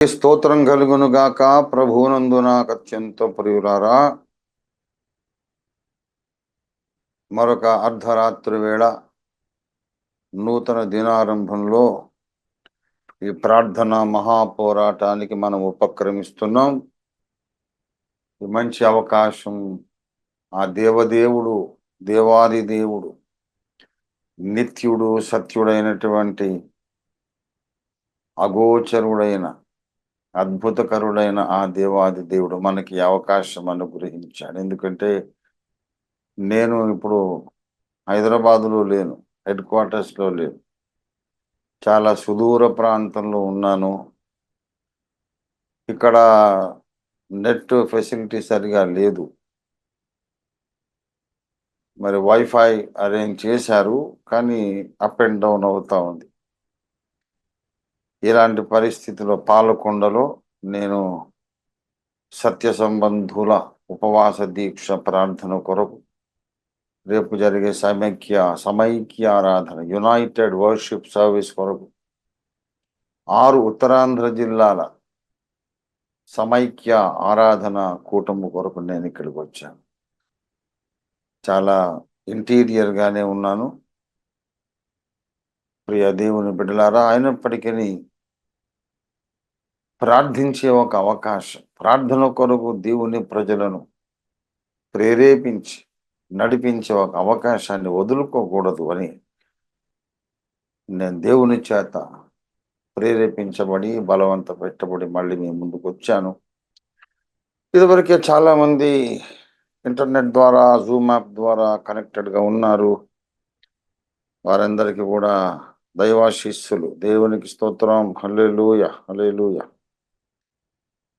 స్తోత్రం కలుగునుగాక. ప్రభువునందు నాకు అత్యంత ప్రియులారా, మరొక అర్ధరాత్రి వేళ నూతన దినారంభంలో ఈ ప్రార్థన మహాపోరాటానికి మనం ఉపక్రమిస్తున్నాం. ఈ మంచి అవకాశం ఆ దేవదేవుడు, దేవాది దేవుడు, నిత్యుడు, సత్యుడైనటువంటి అగోచరుడైన అద్భుతకరుడైన ఆ దేవాది దేవుడు మనకి అవకాశం అనుగ్రహించాడు. ఎందుకంటే నేను ఇప్పుడు హైదరాబాదులో లేను, హెడ్ క్వార్టర్స్లో లేను, చాలా సుదూర ప్రాంతంలో ఉన్నాను. ఇక్కడ నెట్ ఫెసిలిటీ సరిగా లేదు. మరి వైఫై అరేంజ్ చేశారు, కానీ అప్ అండ్ డౌన్ అవుతా ఉంది. ఇలాంటి పరిస్థితిలో పాలకొండలో నేను సత్య సంబంధుల ఉపవాస దీక్ష ప్రార్థన కొరకు రేపు జరిగే సమైక్య ఆరాధన, యునైటెడ్ వర్షిప్ సర్వీస్ కొరకు 6 ఉత్తరాంధ్ర జిల్లాల సమైక్య ఆరాధన కూటమి కొరకు నేను ఇక్కడికి వచ్చాను. చాలా ఇంటీరియర్గానే ఉన్నాను. ప్రియ దేవుని బిడ్డలారా, అయినప్పటికీ ప్రార్థించే ఒక అవకాశం, ప్రార్థన కొరకు దేవుని ప్రజలను ప్రేరేపించి నడిపించే ఒక అవకాశాన్ని వదులుకోకూడదు అని నేను దేవుని చేత ప్రేరేపించబడి బలవంత పెట్టబడి మళ్ళీ మీ ముందుకు వచ్చాను. ఇదివరకే చాలామంది ఇంటర్నెట్ ద్వారా, జూమ్ యాప్ ద్వారా కనెక్టెడ్గా ఉన్నారు. వారందరికీ కూడా దైవాశీస్సులు. దేవునికి స్తోత్రం. హల్లెలూయా, హల్లెలూయా.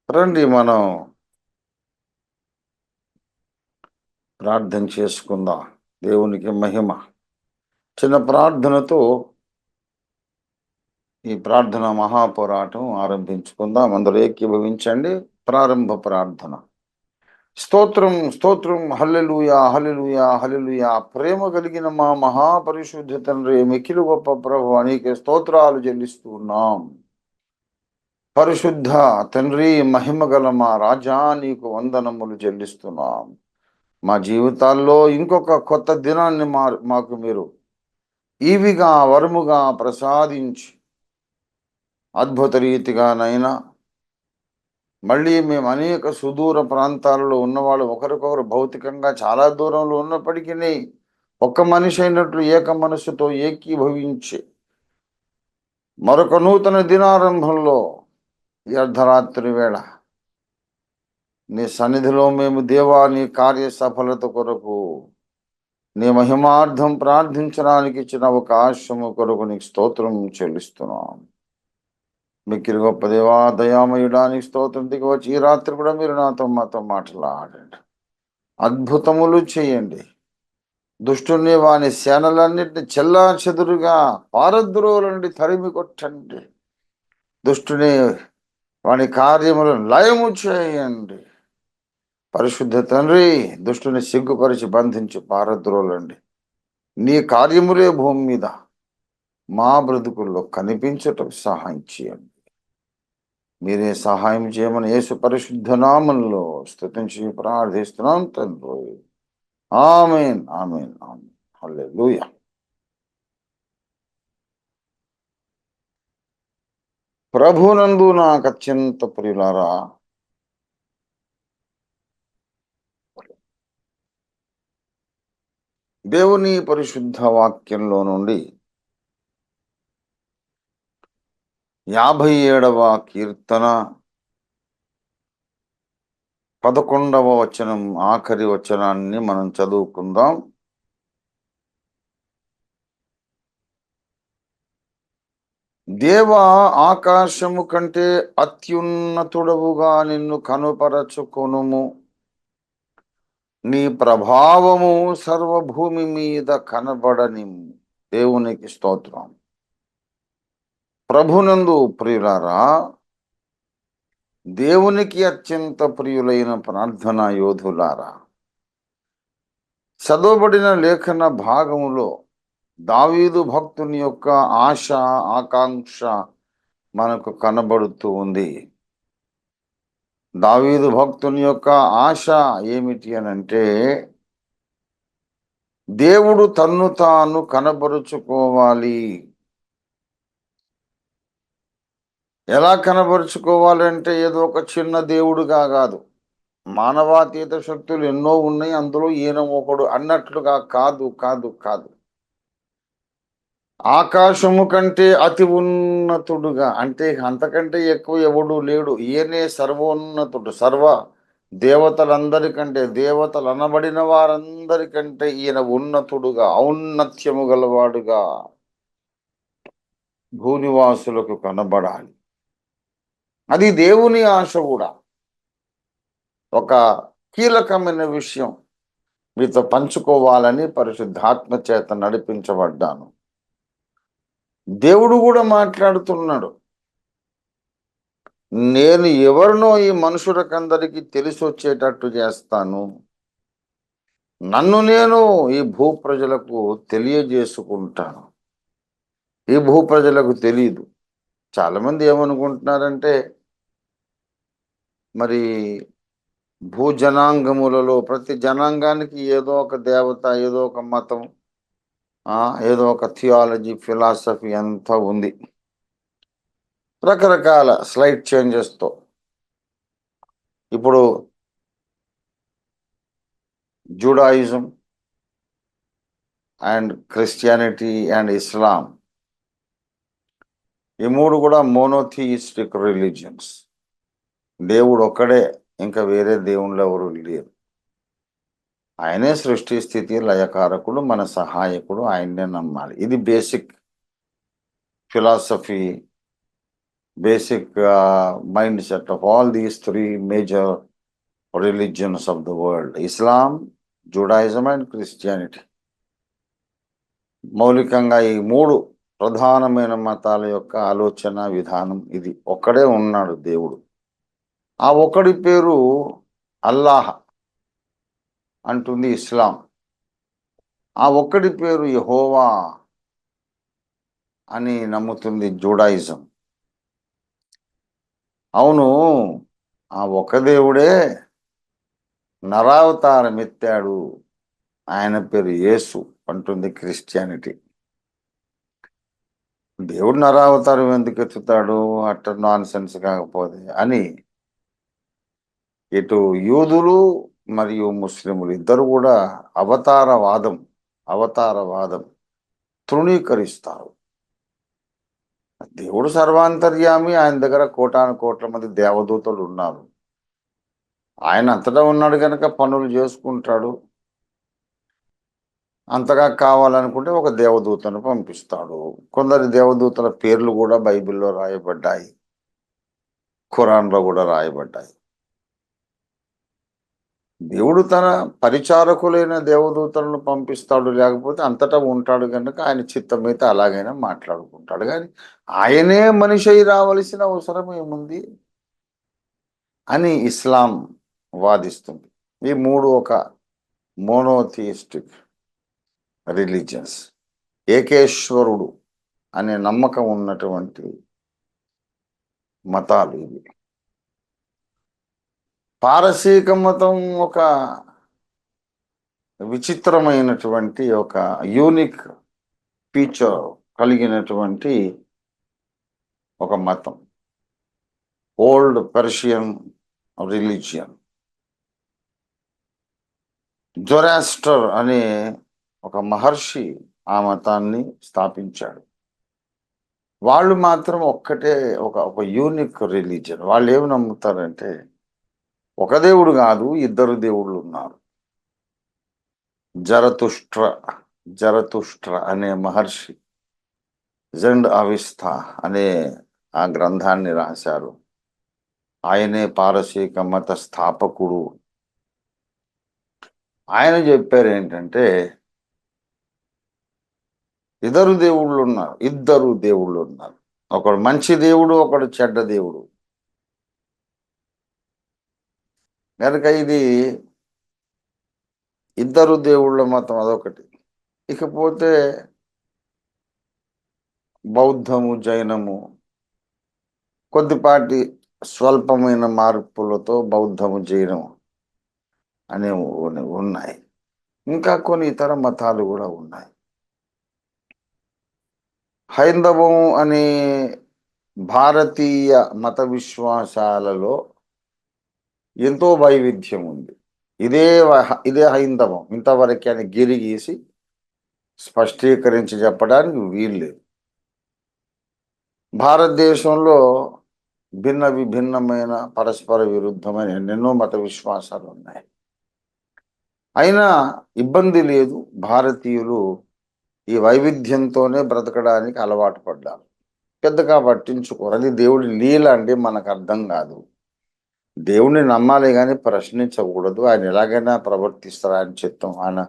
రండి మనం ప్రార్థన చేసుకుందాం. దేవునికి మహిమ. చిన్న ప్రార్థనతో ఈ ప్రార్థన మహాపోరాటం ఆరంభించుకుందాం. అందరూ ఏకీభవించండి. ప్రారంభ ప్రార్థన. స్తోత్రం, స్తోత్రం. హల్లెలూయా, హల్లెలూయా, హల్లెలూయా. ప్రేమ కలిగిన మా మహాపరిశుద్ధ తండ్రి, మిక్కిలి గొప్ప ప్రభు, నీకే స్తోత్రాలు చెల్లిస్తున్నాం. పరిశుద్ధ తండ్రి, మహిమ గల మా రాజా, నీకు వందనములు చెల్లిస్తున్నాం. మా జీవితాల్లో ఇంకొక కొత్త దినాన్ని మాకు మీరు ఈవిగా వరముగా ప్రసాదించి అద్భుత రీతిగానైనా మళ్ళీ మేము అనేక సుదూర ప్రాంతాలలో ఉన్నవాళ్ళు ఒకరికొకరు భౌతికంగా చాలా దూరంలో ఉన్నప్పటికీ ఒక్క మనిషి అయినట్లు ఏక మనస్సుతో ఏకీభవించి మరొక నూతన దినారంభంలో ఈ అర్ధరాత్రి వేళ నీ సన్నిధిలో మేము దేవా, నీ కార్య సఫలత కొరకు, నీ మహిమార్థం ప్రార్థించడానికి ఇచ్చిన అవకాశము కొరకు నీకు స్తోత్రం చెల్లిస్తున్నాం. మిక్కిలి గొప్ప దేవా, దయామయుడా, నీకు స్తోత్రం. దిగి వచ్చి ఈ రాత్రి కూడా మీరు మాతో మాట్లాడండి, అద్భుతములు చేయండి. దుష్టుని వాని సేనలన్నింటినీ చెల్లా చెదురుగా పారద్రోలండి, తరిమి కొట్టండి. దుష్టుని వాని కార్యములను లయము చేయండి. పరిశుద్ధ తండ్రి, దుష్టుని సిగ్గుపరిచి బంధించి పారద్రోలండి. నీ కార్యములే భూమి మీద మా బ్రతుకుల్లో కనిపించటం సహాయం చేయండి. మీరే సహాయం చేయమని యేసు పరిశుద్ధ నామంలో స్తుతించి ప్రార్థిస్తున్నాం తండ్రి. ఆమేన్, ఆమేన్, ఆమేన్. హల్లెలూయా. ప్రభునందు నాకు అత్యంత ప్రియులారా, దేవుని పరిశుద్ధ వాక్యంలో నుండి 57వ కీర్తన 11వ వచనం, ఆఖరి వచనాన్ని మనం చదువుకుందాం. దేవా, ఆకాశము కంటే అత్యున్నతుడవుగా నిన్ను కనుపరచుకొనుము. నీ ప్రభావము సర్వభూమి మీద కనబడని. దేవునికి స్తోత్రం. ప్రభునందు ప్రియులారా, దేవునికి అత్యంత ప్రియులైన ప్రార్థనా యోధులారా, చదవబడిన లేఖన భాగములో దావీదు భక్తుని యొక్క ఆశ, ఆకాంక్ష మనకు కనబడుతూ ఉంది. దావీదు భక్తుని యొక్క ఆశ ఏమిటి అనంటే, దేవుడు తన్ను తాను కనబరుచుకోవాలి. ఎలా కనబరుచుకోవాలంటే ఏదో ఒక చిన్న దేవుడుగా కాదు, మానవాతీత శక్తులు ఎన్నో ఉన్నాయి, అందులో ఈయన ఒకడు అన్నట్లుగా కాదు కాదు కాదు. ఆకాశము కంటే అతి ఉన్నతుడుగా, అంటే అంతకంటే ఎక్కువ ఎవడు లేడు. ఈయనే సర్వోన్నతుడు. దేవతలందరికంటే, దేవతలు అనబడిన వారందరికంటే ఈయన ఉన్నతుడుగా, ఔన్నత్యము గలవాడుగా భూనివాసులకు కనబడాలి. అది దేవుని ఆశ కూడా. ఒక కీలకమైన విషయం మీతో పంచుకోవాలని పరిశుద్ధాత్మ చేత నడిపించబడ్డాను. దేవుడు కూడా మాట్లాడుతున్నాడు. నేను ఎవరినో ఈ మనుషులకందరికీ తెలిసి వచ్చేటట్టు చేస్తాను, నన్ను నేను ఈ భూప్రజలకు తెలియజేసుకుంటాను. ఈ భూప్రజలకు తెలియదు. చాలామంది ఏమనుకుంటున్నారంటే, మరి భూజనాంగములలో ప్రతి జనాంగానికి ఏదో ఒక దేవత, ఏదో ఒక మతం, ఏదో ఒక థియాలజీ, ఫిలాసఫీ అంతా ఉంది. రకరకాల స్లైడ్ చేంజెస్తో. ఇప్పుడు జూడాయిజం అండ్ క్రిస్టియానిటీ అండ్ ఇస్లాం, ఈ మూడు కూడా మోనోథియిస్టిక్ రిలీజియన్స్. దేవుడు ఒక్కడే, ఇంకా వేరే దేవుళ్ళు ఎవరు లేరు. ఆయనే సృష్టి స్థితి లయకారకుడు, మన సహాయకుడు, ఆయన్నే నమ్మాలి. ఇది basic philosophy, basic mind set of all these three major religions of the world: Islam, Judaism and Christianity. మౌలికంగా ఈ మూడు ప్రధానమైన మతాల యొక్క ఆలోచన విధానం ఇది. ఒక్కడే ఉన్నాడు దేవుడు. ఆ ఒక్కడి పేరు అల్లాహ్ అంటుంది ఇస్లాం. ఆ ఒక్కడి పేరు యెహోవా అని నమ్ముతుంది జూడాయిజం. అవును, ఆ ఒక్క దేవుడే నరావతారం ఎత్తాడు, ఆయన పేరు యేసు అంటుంది క్రిస్టియానిటీ. దేవుడు నరావతారం ఎందుకు ఎత్తుతాడు అట్ట నాన్ సెన్స్ కాకపోతే అని ఇటు యూదులు మరియు ముస్లింలు ఇద్దరు కూడా అవతారవాదం తృణీకరిస్తారు. దేవుడు సర్వాంతర్యామి, ఆయన దగ్గర కోటాను కోట్ల మంది దేవదూతలు ఉన్నారు. ఆయన అంతటా ఉన్నాడు కనుక పనులు చేసుకుంటాడు. అంతగా కావాలనుకుంటే ఒక దేవదూతను పంపిస్తాడు. కొందరి దేవదూతల పేర్లు కూడా బైబిల్లో రాయబడ్డాయి, ఖురాన్లో కూడా రాయబడ్డాయి. దేవుడు తన పరిచారకులైన దేవదూతలను పంపిస్తాడు, లేకపోతే అంతటా ఉంటాడు కనుక ఆయన చిత్తమైతే అలాగైనా మాట్లాడుకుంటాడు. కానీ ఆయనే మనిషి అయి రావలసిన అవసరం ఏముంది అని ఇస్లాం వాదిస్తుంది. ఈ మూడు ఒక మోనోథియిస్టిక్ రిలీజియన్స్, ఏకేశ్వరుడు అనే నమ్మకం ఉన్నటువంటి మతాలు ఇవి. పారసీక మతం ఒక విచిత్రమైనటువంటి, ఒక యూనిక్ ఫీచర్ కలిగినటువంటి ఒక మతం. Old Persian religion. జొరాస్టర్ అనే ఒక మహర్షి ఆ మతాన్ని స్థాపించాడు. వాళ్ళు మాత్రం ఒక్కటే, ఒక యూనిక్ రిలీజియన్. వాళ్ళు ఏమి నమ్ముతారంటే, ఒక దేవుడు కాదు, ఇద్దరు దేవుళ్ళు ఉన్నారు. జరతుష్ట్ర అనే మహర్షి జెండ్ అవిస్థా అనే ఆ గ్రంథాన్ని రాశారు. ఆయనే పారసీక మత స్థాపకుడు. ఆయన చెప్పారు ఏంటంటే, ఇద్దరు దేవుళ్ళు ఉన్నారు. ఒకడు మంచి దేవుడు, ఒకడు చెడ్డ దేవుడు. కనుక ఇది ఇద్దరు దేవుళ్ళ మతం అదొకటి. ఇకపోతే బౌద్ధము, జైనము, కొద్దిపాటి స్వల్పమైన మార్పులతో బౌద్ధము, జైనం అనే ఉన్నాయి. ఇంకా కొన్ని ఇతర మతాలు కూడా ఉన్నాయి. హైందవం అనే భారతీయ మత విశ్వాసాలలో ఎంతో వైవిధ్యం ఉంది. ఇదే హైందవం ఇంతవరకు అని గిరిగీసి స్పష్టీకరించి చెప్పడానికి వీల్లేదు. భారతదేశంలో భిన్న విభిన్నమైన పరస్పర విరుద్ధమైన ఎన్నెన్నో మత విశ్వాసాలు ఉన్నాయి. అయినా ఇబ్బంది లేదు. భారతీయులు ఈ వైవిధ్యంతోనే బ్రతకడానికి అలవాటు పడ్డారు. పెద్దగా పట్టించుకోరు. అది దేవుడి లీల అండి, మనకు అర్థం కాదు. దేవుణ్ణి నమ్మాలి కానీ ప్రశ్నించకూడదు. ఆయన ఎలాగైనా ప్రవర్తిస్తారా అని చిత్తం. ఆయన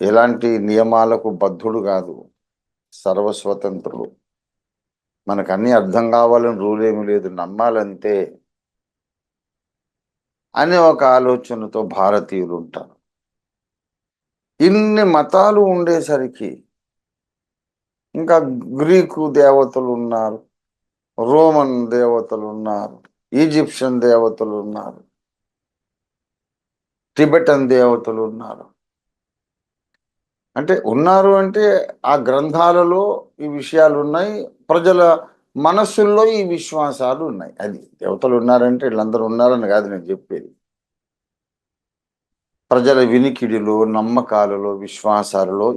ఎలాంటి నియమాలకు బద్ధుడు కాదు, సర్వస్వతంత్రుడు. మనకు అన్నీ అర్థం కావాలని రూల్ ఏమి లేదు, నమ్మాలంతే అనే ఒక ఆలోచనతో భారతీయులు ఉంటారు. ఇన్ని మతాలు ఉండేసరికి ఇంకా గ్రీకు దేవతలు ఉన్నారు, రోమన్ దేవతలు ఉన్నారు, ఈజిప్షియన్ దేవతలు ఉన్నారు, టిబెటన్ దేవతలు ఉన్నారు. అంటే ఆ గ్రంథాలలో ఈ విషయాలు ఉన్నాయి, ప్రజల మనస్సుల్లో ఈ విశ్వాసాలు ఉన్నాయి. అది దేవతలు ఉన్నారంటే వీళ్ళందరూ ఉన్నారని కాదు నేను చెప్పేది. ప్రజల వినికిడిలో, నమ్మకాలలో, విశ్వాసాలలో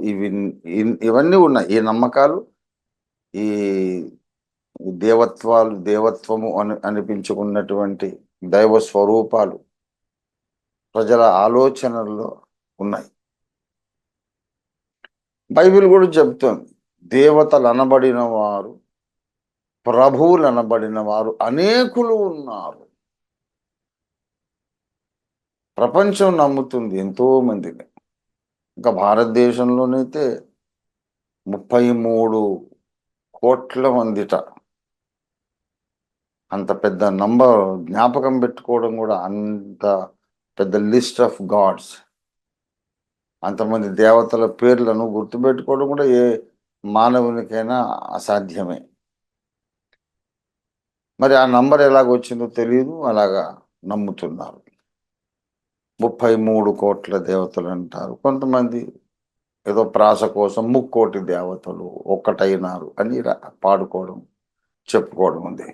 ఇవన్నీ ఉన్నాయి. ఈ నమ్మకాలు, ఈ దేవత్వము అనిపించుకున్నటువంటి దైవ స్వరూపాలు ప్రజల ఆలోచనల్లో ఉన్నాయి. బైబిల్ కూడా చెప్తోంది, దేవతలు అనబడిన వారు, ప్రభువులు అనబడిన వారు అనేకులు ఉన్నారు. ప్రపంచం నమ్ముతుంది ఎంతో మందిని. ఇంకా భారతదేశంలోనైతే 33 కోట్ల మందిట. అంత పెద్ద నంబర్ జ్ఞాపకం పెట్టుకోవడం కూడా, అంత పెద్ద లిస్ట్ ఆఫ్ గాడ్స్, అంతమంది దేవతల పేర్లను గుర్తుపెట్టుకోవడం కూడా ఏ మానవునికైనా అసాధ్యమే. మరి ఆ నంబర్ ఎలాగొచ్చిందో తెలియదు, అలాగా నమ్ముతున్నారు. 33 కోట్ల దేవతలు అంటారు. కొంతమంది ఏదో ప్రాస కోసం 3 దేవతలు ఒక్కటైనారు అని పాడుకోవడం, చెప్పుకోవడం ఉంది.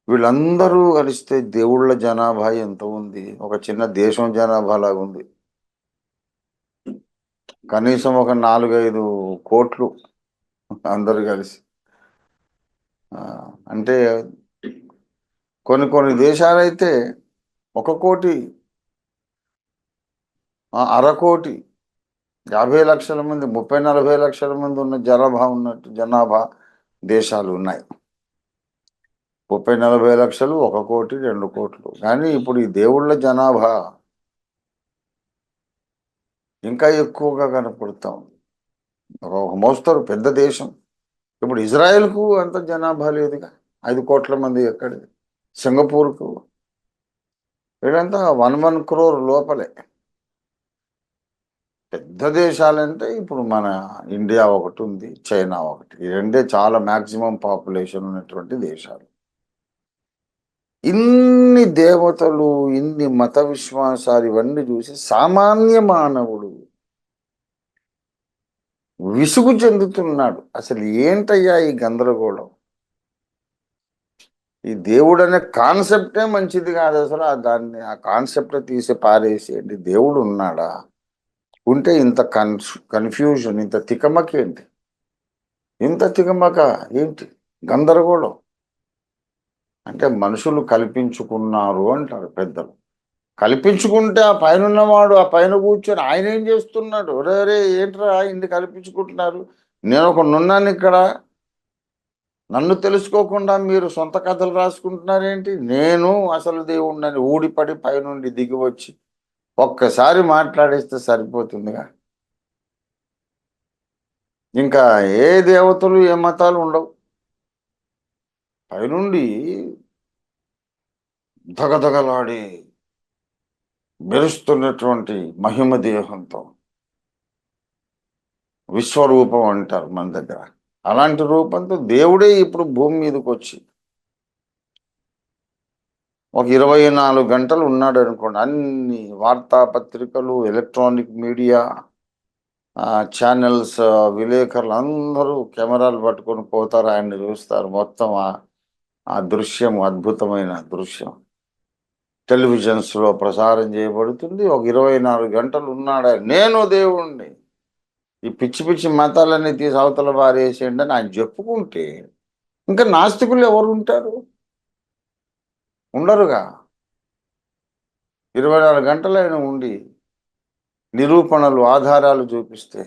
వీళ్ళందరూ కలిస్తే దేవుళ్ళ జనాభా ఎంత ఉంది? ఒక చిన్న దేశం జనాభా లాగా ఉంది. కనీసం ఒక 4-5 కోట్లు అందరు కలిసి. అంటే కొన్ని దేశాలైతే 1 కోటి, 1/2 కోటి, 50 లక్షల మంది, 30-40 లక్షల మంది ఉన్న జనాభా దేశాలు ఉన్నాయి. 30-40 లక్షలు, 1 కోటి, 2 కోట్లు. కానీ ఇప్పుడు ఈ దేవుళ్ళ జనాభా ఇంకా ఎక్కువగా కనపడతాం. ఒక మోస్తరు పెద్ద దేశం. ఇప్పుడు ఇజ్రాయెల్కు అంత జనాభా లేదుగా, 5 కోట్ల మంది ఎక్కడిది. సింగపూర్కు వీళ్ళంతా 1 crore లోపలే. పెద్ద దేశాలంటే ఇప్పుడు మన ఇండియా ఒకటి ఉంది, చైనా ఒకటి. ఈ రెండే చాలా మ్యాక్సిమం పాపులేషన్ ఉన్నటువంటి దేశాలు. ఇన్ని దేవతలు, ఇన్ని మత విశ్వాసాలు, ఇవన్నీ చూసి సామాన్య మానవుడు విసుగు చెందుతున్నాడు. అసలు ఏంటయ్యా ఈ గందరగోళం? ఈ దేవుడు అనే కాన్సెప్టే మంచిది కాదు అసలు. ఆ కాన్సెప్ట్ తీసి పారేసేయండి. దేవుడు ఉన్నాడా? ఉంటే ఇంత కన్ఫ్యూజన్, ఇంత తికమక ఏంటి? ఇంత తికమక ఏంటి? గందరగోళం అంటే మనుషులు కల్పించుకున్నారు అంటారు పెద్దలు. కల్పించుకుంటే ఆ పైన ఉన్నవాడు ఆ పైన కూర్చొని ఆయన ఏం చేస్తున్నాడు? రే ఏంట్రా ఇన్ని కల్పించుకుంటున్నారు? నేను ఒక నున్నాను ఇక్కడ, నన్ను తెలుసుకోకుండా మీరు సొంత కథలు రాసుకుంటున్నారేంటి? నేను అసలు దేవుడిని ఊడిపడి పైనుండి దిగి వచ్చి ఒక్కసారి మాట్లాడేస్తే సరిపోతుందిగా. ఇంకా ఏ దేవతలు, ఏ మతాలు ఉండవు. పైనుండి దగదగలాడి మెరుస్తున్నటువంటి మహిమ దేహంతో, విశ్వరూపం అంటారు మన దగ్గర, అలాంటి రూపంతో దేవుడే ఇప్పుడు భూమి మీదకి వచ్చి ఒక 24 గంటలు ఉన్నాడు అనుకోండి. అన్ని వార్తాపత్రికలు, ఎలక్ట్రానిక్ మీడియా ఛానల్స్, విలేకరులు అందరూ కెమెరాలు పట్టుకొని పోతారు, ఆయన్ని చూస్తారు. మొత్తం ఆ దృశ్యం, అద్భుతమైన దృశ్యం టెలివిజన్స్లో ప్రసారం చేయబడుతుంది. ఒక 24 గంటలు ఉన్నాడు. నేను దేవుణ్ణి, ఈ పిచ్చి పిచ్చి మతాలన్నీ తీసి అవతల పారేసేయండి అని ఆయన చెప్పుకుంటే ఇంకా నాస్తికులు ఎవరు ఉంటారు? ఉండరుగా. 24 గంటలు ఆయన ఉండి నిరూపణలు, ఆధారాలు చూపిస్తే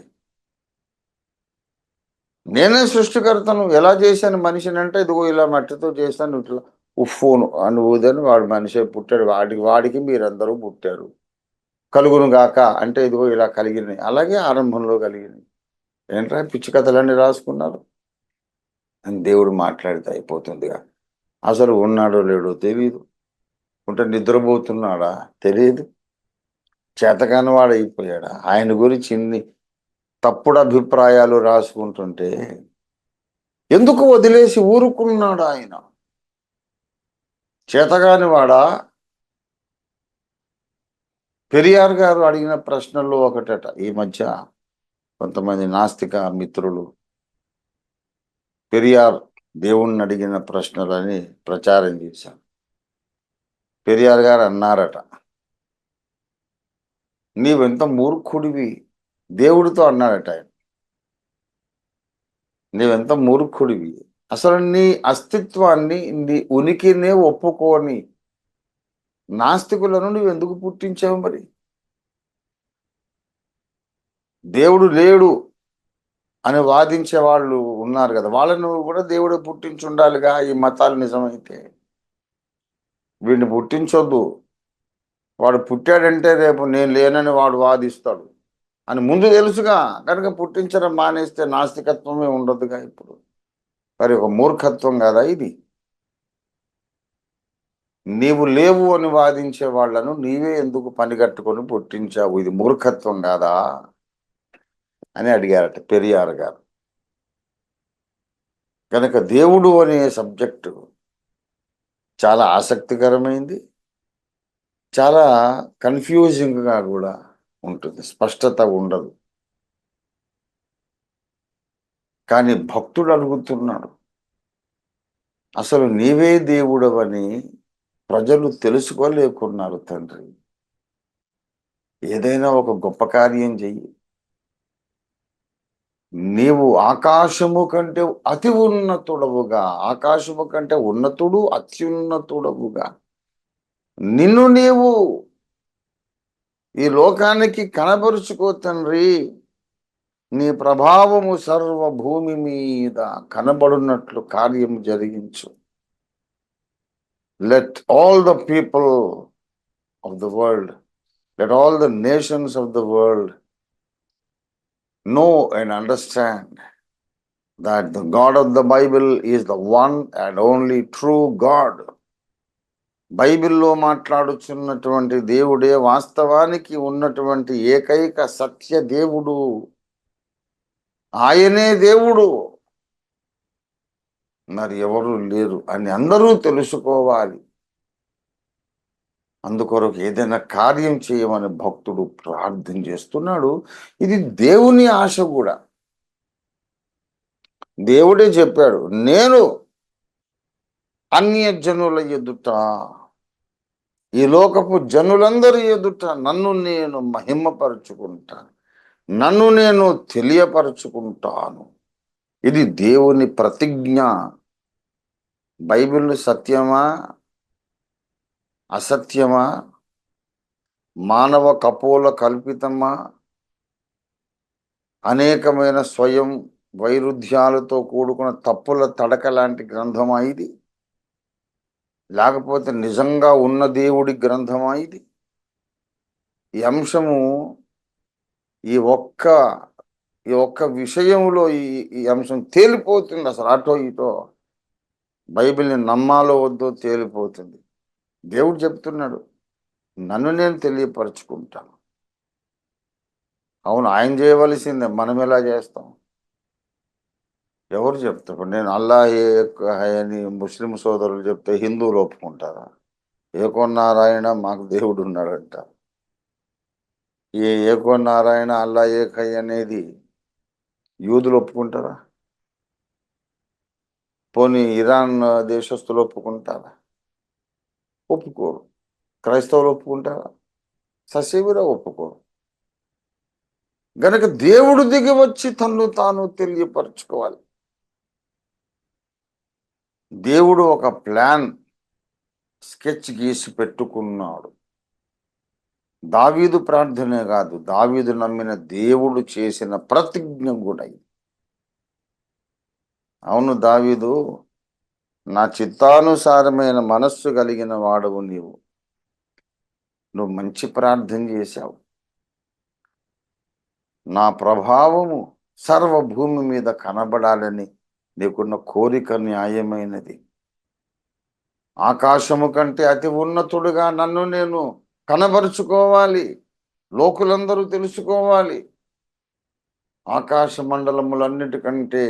నేనే సృష్టికర్తను, ఎలా చేశాను మనిషిని అంటే ఇదిగో ఇలా మట్టితో చేశాను, ఇట్లా ఉఫ్ఫోను అని ఊదని వాడు మనిషే పుట్టాడు, వాడికి మీరందరూ పుట్టారు. కలుగును గాక అంటే ఇదిగో ఇలా కలిగినాయి, అలాగే ఆరంభంలో కలిగినాయి. ఏంట్రా పిచ్చి కథలన్నీ రాసుకున్నారు అని దేవుడు మాట్లాడితే అయిపోతుందిగా. అసలు ఉన్నాడో లేడో తెలియదు, ఉంటే నిద్రపోతున్నాడా తెలియదు, చేతకాని వాడైపోయాడా, ఆయన గురించి ఇన్ని తప్పుడు అభిప్రాయాలు రాసుకుంటుంటే ఎందుకు వదిలేసి ఊరుకున్నాడు ఆయన? చేతగాని వాడా? పెరియార్ గారు అడిగిన ప్రశ్నల్లో ఒకటట. ఈ మధ్య కొంతమంది నాస్తిక మిత్రులు పెరియార్ దేవుణ్ణి అడిగిన ప్రశ్నలని ప్రచారం చేశారు. పెరియార్ గారు అన్నారట, నీవెంత మూర్ఖుడివి, దేవుడితో అన్నాడట ఆయన, నీవెంత మూర్ఖుడివి, అసలు నీ అస్తిత్వాన్ని, నీ ఉనికినే ఒప్పుకోని నాస్తికులను నువ్వు ఎందుకు పుట్టించావు? మరి దేవుడు లేడు అని వాదించే వాళ్ళు ఉన్నారు కదా, వాళ్ళను కూడా దేవుడు పుట్టించి ఉండాలిగా. ఈ మతాలు నిజమైతే వీడిని పుట్టించొద్దు, వాడు పుట్టాడంటే రేపు నేను లేనని వాడు వాదిస్తాడు అని ముందు తెలుసుగా, కనుక పుట్టించడం మానేస్తే నాస్తికత్వమే ఉండదుగా. ఇప్పుడు మరి ఒక మూర్ఖత్వం కదా ఇది? నీవు లేవు అని వాదించే వాళ్లను నీవే ఎందుకు పనిగట్టుకొని పుట్టించావు? ఇది మూర్ఖత్వం కాదా అని అడిగారట పెరియార్ గారు. కనుక దేవుడు అనే సబ్జెక్టు చాలా ఆసక్తికరమైంది, చాలా కన్ఫ్యూజింగ్గా కూడా ఉంటుంది, స్పష్టత ఉండదు. కానీ భక్తుడు అడుగుతున్నాడు, అసలు నీవే దేవుడవని ప్రజలు తెలుసుకోలేకున్నారు తండ్రి, ఏదైనా ఒక గొప్ప కార్యం చెయ్యి, నీవు ఆకాశము కంటే అతి ఉన్నతుడవుగా, ఆకాశము కంటే ఉన్నతుడు, అత్యున్నతుడవుగా నిన్ను నీవు ఈ లోకానికి కనబరుచుకో తండ్రి, నీ ప్రభావము సర్వభూమి మీద కనబడున్నట్లు కార్యం జరిగించు. Let all the people of the world, let all the nations of the world know and understand that the God of the Bible is the one and only true God. బైబిల్లో మాట్లాడుచున్నటువంటి దేవుడే వాస్తవానికి ఉన్నటువంటి ఏకైక సత్య దేవుడు, ఆయనే దేవుడు, మరి ఎవరు లేరు అని అందరూ తెలుసుకోవాలి. అందుకొరకు ఏదైనా కార్యం చేయమని భక్తుడు ప్రార్థన చేస్తున్నాడు. ఇది దేవుని ఆశ కూడా. దేవుడే చెప్పాడు, నేను అన్యజనుల ఎదుట, ఈ లోకపు జనులందరి ఎదుట నన్ను నేను మహిమపరుచుకుంటాను, నన్ను నేను తెలియపరుచుకుంటాను. ఇది దేవుని ప్రతిజ్ఞ. బైబిల్ సత్యమా అసత్యమా, మానవ కపోల కల్పితమా, అనేకమైన స్వయం వైరుధ్యాలతో కూడుకున్న తప్పుల తడక లాంటి గ్రంథమా ఇది? లేకపోతే నిజంగా ఉన్న దేవుడి గ్రంథమా ఇది? ఈ అంశము ఈ ఒక్క విషయంలో ఈ అంశం తేలిపోతుంది. అసలు అటో ఇటో బైబిల్ని నమ్మాలో వద్దో తేలిపోతుంది. దేవుడు చెప్తున్నాడు, నన్ను నేను తెలియపరుచుకుంటాను. అవును, ఆయన చేయవలసిందే, మనం ఎలా చేస్తాం? ఎవరు చెప్తారు? నేను అల్లా హై అని ముస్లిం సోదరులు చెప్తే హిందువులు ఒప్పుకుంటారా? ఏకోన్నారాయణ మాకు దేవుడు ఉన్నాడంట. ఏకోన్నారాయణ అల్లా ఏకై అనేది యూదులు ఒప్పుకుంటారా? పోనీ ఇరాన్ దేశస్తులు ఒప్పుకుంటారా? ఒప్పుకోరు. క్రైస్తవులు ఒప్పుకుంటారా? ససేమిరా ఒప్పుకోరు. గనక దేవుడు దిగి వచ్చి తన్ను తాను తెలియపరచుకోవాలి. దేవుడు ఒక ప్లాన్ స్కెచ్ గీసి పెట్టుకున్నాడు. దావీదు ప్రార్థనే కాదు, దావీదు నమ్మిన దేవుడు చేసిన ప్రతిజ్ఞ కూడా ఇది. అవును, దావీదు, నా చిత్తానుసారమైన మనస్సు కలిగిన వాడవు నీవు. నువ్వు మంచి ప్రార్థన చేశావు. నా ప్రభావము సర్వభూమి మీద కనబడాలని నీకున్న కోరిక న్యాయమైనది. ఆకాశము కంటే అతి ఉన్నతుడుగా నన్ను నేను కనబరుచుకోవాలి, లోకులందరూ తెలుసుకోవాలి. ఆకాశ మండలములన్నిటికంటే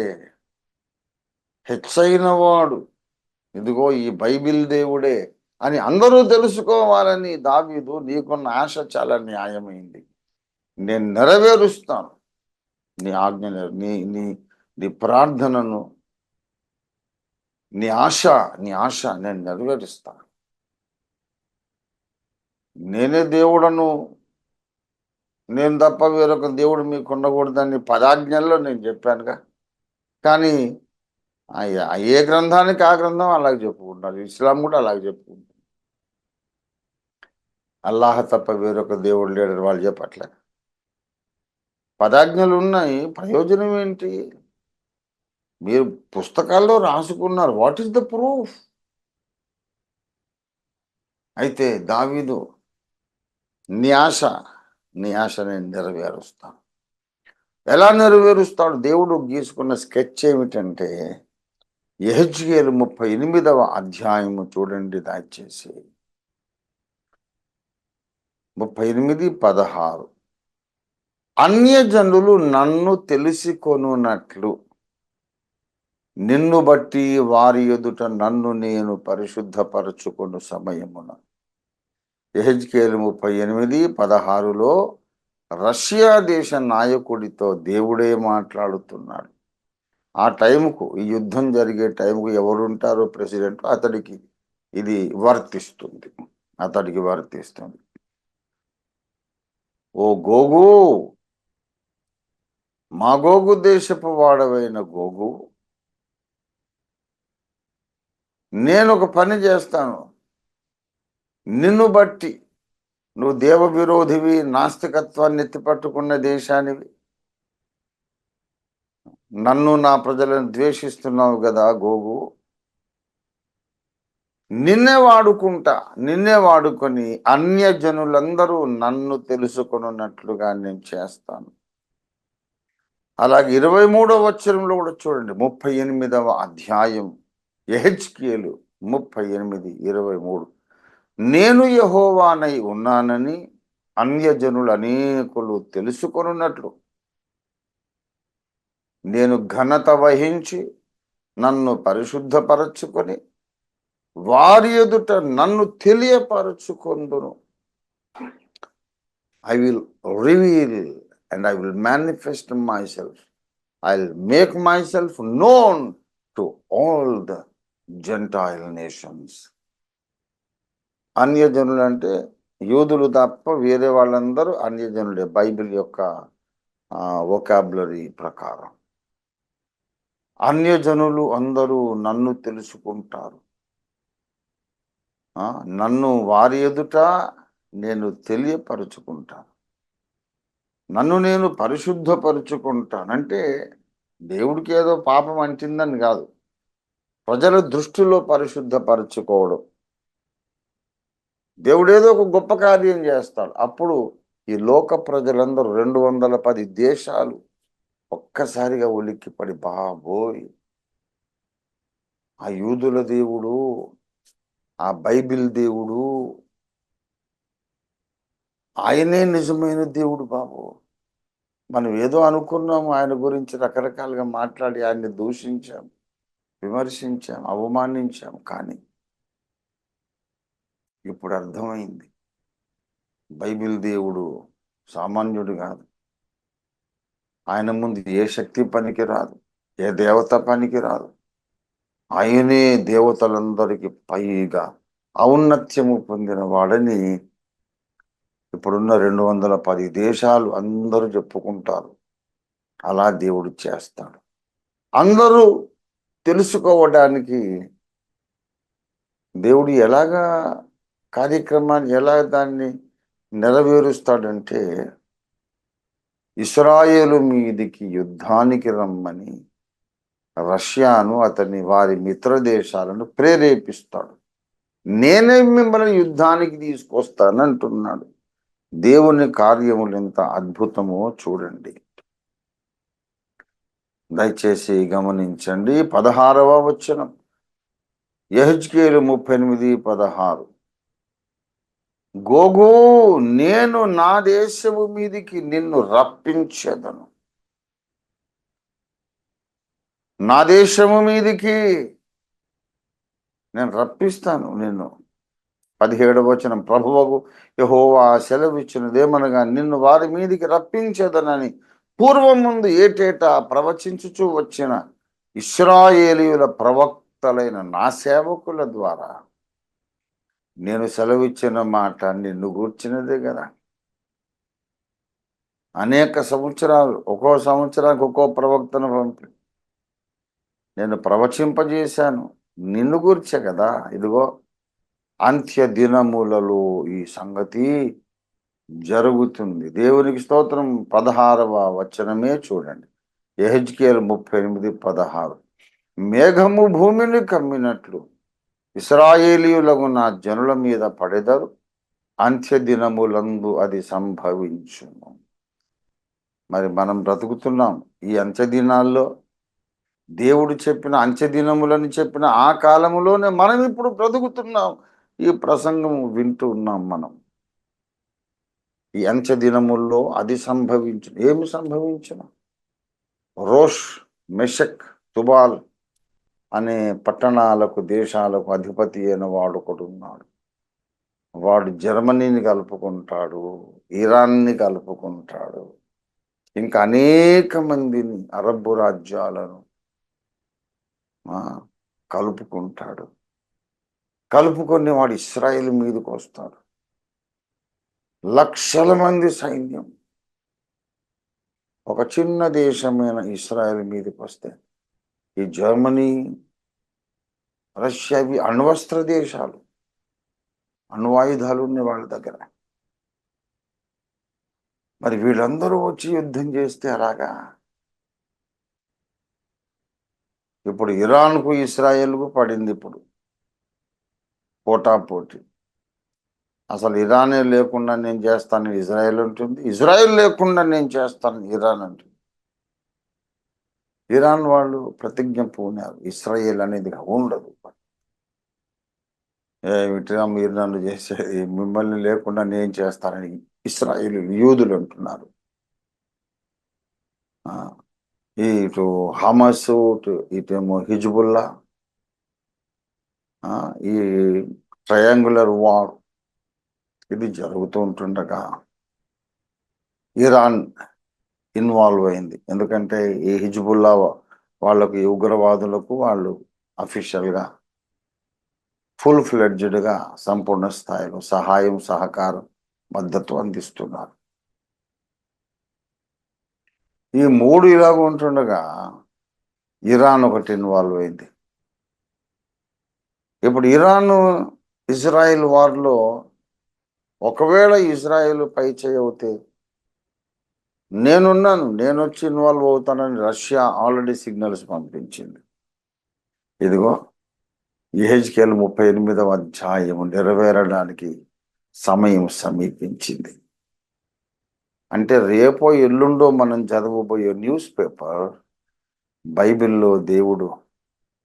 హెచ్చైన వాడు ఇదిగో ఈ బైబిల్ దేవుడే అని అందరూ తెలుసుకోవాలని దావీదు, నీకున్న ఆశ చాలా న్యాయమైంది. నేను నెరవేరుస్తాను నీ ఆజ్ఞ, నీ నీ నీ ప్రార్థనను, నీ ఆశ నేను నెరవేరుస్తాను. నేనే దేవుడను, నేను తప్ప వేరొక దేవుడు మీకు ఉండకూడదని 10 ఆజ్ఞల్లో నేను చెప్పానుగా. కానీ ఏ గ్రంథానికి ఆ గ్రంథం అలాగే చెప్పుకుంటారు. ఇస్లాం కూడా అలాగే చెప్పుకుంటారు. అల్లాహ్ తప్ప వేరొక దేవుడు లేడని వాళ్ళు చెప్పట్లే. 10 ఆజ్ఞలు ఉన్నాయి, ప్రయోజనం ఏంటి? మీరు పుస్తకాల్లో రాసుకున్నారు. What is the proof? అయితే దావీదు, నీ ఆశ నేను నెరవేరుస్తాను. ఎలా నెరవేరుస్తాడు? దేవుడు గీసుకున్న స్కెచ్ ఏమిటంటే, యెహెజ్కేలు 38వ అధ్యాయము చూడండి దయచేసి. 38:16. అన్యజనులు నన్ను తెలుసుకొనున్నట్లు నిన్ను బట్టి వారి ఎదుట నన్ను నేను పరిశుద్ధపరచుకొను సమయమున. యెహెజ్కేలు 38:16లో రష్యా దేశ నాయకుడితో దేవుడే మాట్లాడుతున్నాడు. ఆ టైంకు, ఈ యుద్ధం జరిగే టైంకు ఎవరుంటారో ప్రెసిడెంట్, అతడికి ఇది వర్తిస్తుంది. ఓ గోగు, మాగోగు దేశపు వాడవైన గోగు, నేను ఒక పని చేస్తాను. నిన్ను బట్టి, నువ్వు దేవ విరోధివి, నాస్తికత్వాన్ని ఎత్తిపట్టుకున్న దేశానివి, నన్ను నా ప్రజలను ద్వేషిస్తున్నావు కదా గోగు, నిన్నే వాడుకొని అన్యజనులందరూ నన్ను తెలుసుకొనున్నట్లుగా నేను చేస్తాను. అలాగే 23వ వచనంలో కూడా చూడండి, 38వ అధ్యాయం యెహెజ్కేలు 38:23. నేను యెహోవానై ఉన్నానని అన్యజనులు అనేకులు తెలుసుకొనున్నట్లు నేను ఘనత వహించి నన్ను పరిశుద్ధపరచుకొని వారి ఎదుట నన్ను తెలియపరచుకొందును. I will reveal and I will manifest myself. I'll make myself known to all the Gentile nations. అన్యజనులు అంటే యూదులు తప్ప వేరే వాళ్ళందరూ అన్యజనులే బైబిల్ యొక్క వొకాబులరీ ప్రకారం. అన్యజనులు అందరూ నన్ను తెలుసుకుంటారు. నన్ను వారి ఎదుట నేను తెలియపరుచుకుంటాను. నన్ను నేను పరిశుద్ధపరుచుకుంటానంటే దేవుడికి ఏదో పాపం అంటిందని కాదు, ప్రజల దృష్టిలో పరిశుద్ధపరచుకోవడం. దేవుడు ఏదో ఒక గొప్ప కార్యం చేస్తాడు. అప్పుడు ఈ లోక ప్రజలందరూ 210 దేశాలు ఒక్కసారిగా ఉలిక్కిపడి, బాబోయ్, ఆ యూదుల దేవుడు, ఆ బైబిల్ దేవుడు, ఆయనే నిజమైన దేవుడు బాబు. మనం ఏదో అనుకున్నాము, ఆయన గురించి రకరకాలుగా మాట్లాడి ఆయన్ని దూషించాం, విమర్శించాం, అవమానించాం. కానీ ఇప్పుడు అర్థమైంది. బైబిల్ దేవుడు సామాన్యుడు కాదు. ఆయన ముందు ఏ శక్తి పనికి రాదు, ఏ దేవత పనికి రాదు. ఆయనే దేవతలందరికీ పైగా ఔన్నత్యము పొందిన వాడని ఇప్పుడున్న 210 దేశాలు అందరూ చెప్పుకుంటారు. అలా దేవుడు చేస్తాడు. అందరూ తెలుసుకోవడానికి దేవుడు ఎలాగా కార్యక్రమాన్ని ఎలా దాన్ని నెరవేరుస్తాడంటే, ఇశ్రాయేలు మీదికి యుద్ధానికి రమ్మని రష్యాను అతని వారి మిత్ర దేశాలను ప్రేరేపిస్తాడు. నేనే మిమ్మల్ని యుద్ధానికి తీసుకొస్తానంటున్నాడు. దేవుని కార్యములు ఎంత అద్భుతమో చూడండి. దయచేసి గమనించండి. 16వ వచనం, యెహెజ్కేలు 38:16. గోగూ, నేను నా దేశము మీదికి నిన్ను రప్పించెదను. నా దేశము మీదికి నేను రప్పిస్తాను నిన్ను. 17వ వచనం, ప్రభువగు యెహోవా సెలవిచ్చినదేమనగా, నిన్ను వారి మీదికి రప్పించెదనని పూర్వం ముందు ఏటేటా ప్రవచించుచూ వచ్చిన ఇశ్రాయేలీయుల ప్రవక్తలైన నా సేవకుల ద్వారా నేను సెలవిచ్చిన మాట నిన్ను గూర్చినదే కదా. అనేక సంవత్సరాలు, ఒక్కో సంవత్సరానికి ఒక్కో ప్రవక్తను పంపి నేను ప్రవచింపజేశాను, నిన్ను గూర్చే కదా. ఇదిగో అంత్య దినములలో ఈ సంగతి జరుగుతుంది. దేవునికి స్తోత్రం. 16వ వచనమే చూడండి, యెహెజ్కేలు 38:16. మేఘము భూమిని కమ్మినట్లు ఇశ్రాయేలీయులకు నా జనుల మీద పడెదరు, అంత్య దినములందు అది సంభవించును. మరి మనం బ్రతుకుతున్నాం ఈ అంత్య దినాల్లో. దేవుడు చెప్పిన అంత్య దినములని చెప్పిన ఆ కాలములోనే మనం ఇప్పుడు బ్రతుకుతున్నాం. ఈ ప్రసంగం వింటూ ఉన్నాం మనం. ఈ అంత్య దినముల్లో అది సంభవించును. ఏమి సంభవించును? రోష్, మెషక్, తుబాల్ అనే పట్టణాలకు, దేశాలకు అధిపతి అయిన వాడు ఒకడున్నాడు. వాడు జర్మనీని కలుపుకుంటాడు, ఇరాన్ని కలుపుకుంటాడు, ఇంకా అనేక మందిని, అరబ్బు రాజ్యాలను కలుపుకుంటాడు. కలుపుకొని వాడు ఇశ్రాయేల్ మీదకి వస్తాడు. లక్షల మంది సైన్యం ఒక చిన్న దేశమైన ఇశ్రాయేల్ మీదకి వస్తే, ఈ జర్మనీ, రష్యా ఇవి అణ్వస్త్ర దేశాలు, అణ్వాయుధాలు ఉన్నాయి వాళ్ళ దగ్గర. మరి వీళ్ళందరూ వచ్చి యుద్ధం చేస్తే అలాగా. ఇప్పుడు ఇరాన్కు ఇస్రాయేల్కు పడింది ఇప్పుడు పోటాపోటీ. అసలు ఇరానే లేకుండా నేను చేస్తాను ఇజ్రాయెల్ ఉంటుంది, ఇజ్రాయెల్ లేకుండా నేను చేస్తాను ఇరాన్ అంటుంది. ఇరాన్ వాళ్ళు ప్రతిజ్ఞ పూనారు, ఇస్రాయేల్ అనేది ఉండదు. ఏమిటిగా మీరు నన్ను చేసేది, మిమ్మల్ని లేకుండా నేను చేస్తానని ఇస్రాయేల్ యూదులు అంటున్నారు. ఇటు హమాస్, ఇటేమో హిజ్బుల్లా, ఈ ట్రయాంగులర్ వార్ ఇది జరుగుతూ ఉంటుండగా ఇరాన్ ఇన్వాల్వ్ అయింది. ఎందుకంటే ఈ హిజ్బుల్లా వాళ్ళకు, ఈ ఉగ్రవాదులకు వాళ్ళు అఫీషియల్గా ఫుల్ ఫ్లెడ్జ్డ్గా సంపూర్ణ స్థాయిలో సహాయం, సహకారం, మద్దతు అందిస్తున్నారు. ఈ మూడు ఇలాగ ఉంటుండగా ఇరాన్ ఒకటి ఇన్వాల్వ్ అయింది. ఇప్పుడు ఇరాన్ ఇజ్రాయిల్ వార్లో ఒకవేళ ఇజ్రాయిల్ పై చేయవుతే నేనున్నాను, నేను వచ్చి ఇన్వాల్వ్ అవుతానని రష్యా ఆల్రెడీ సిగ్నల్స్ పంపించింది. ఇదిగో యెహెజ్కేలు 38వ అధ్యాయం నెరవేరడానికి సమయం సమీపించింది. అంటే రేపో ఎల్లుండో మనం చదవబోయే న్యూస్ పేపర్ బైబిల్లో దేవుడు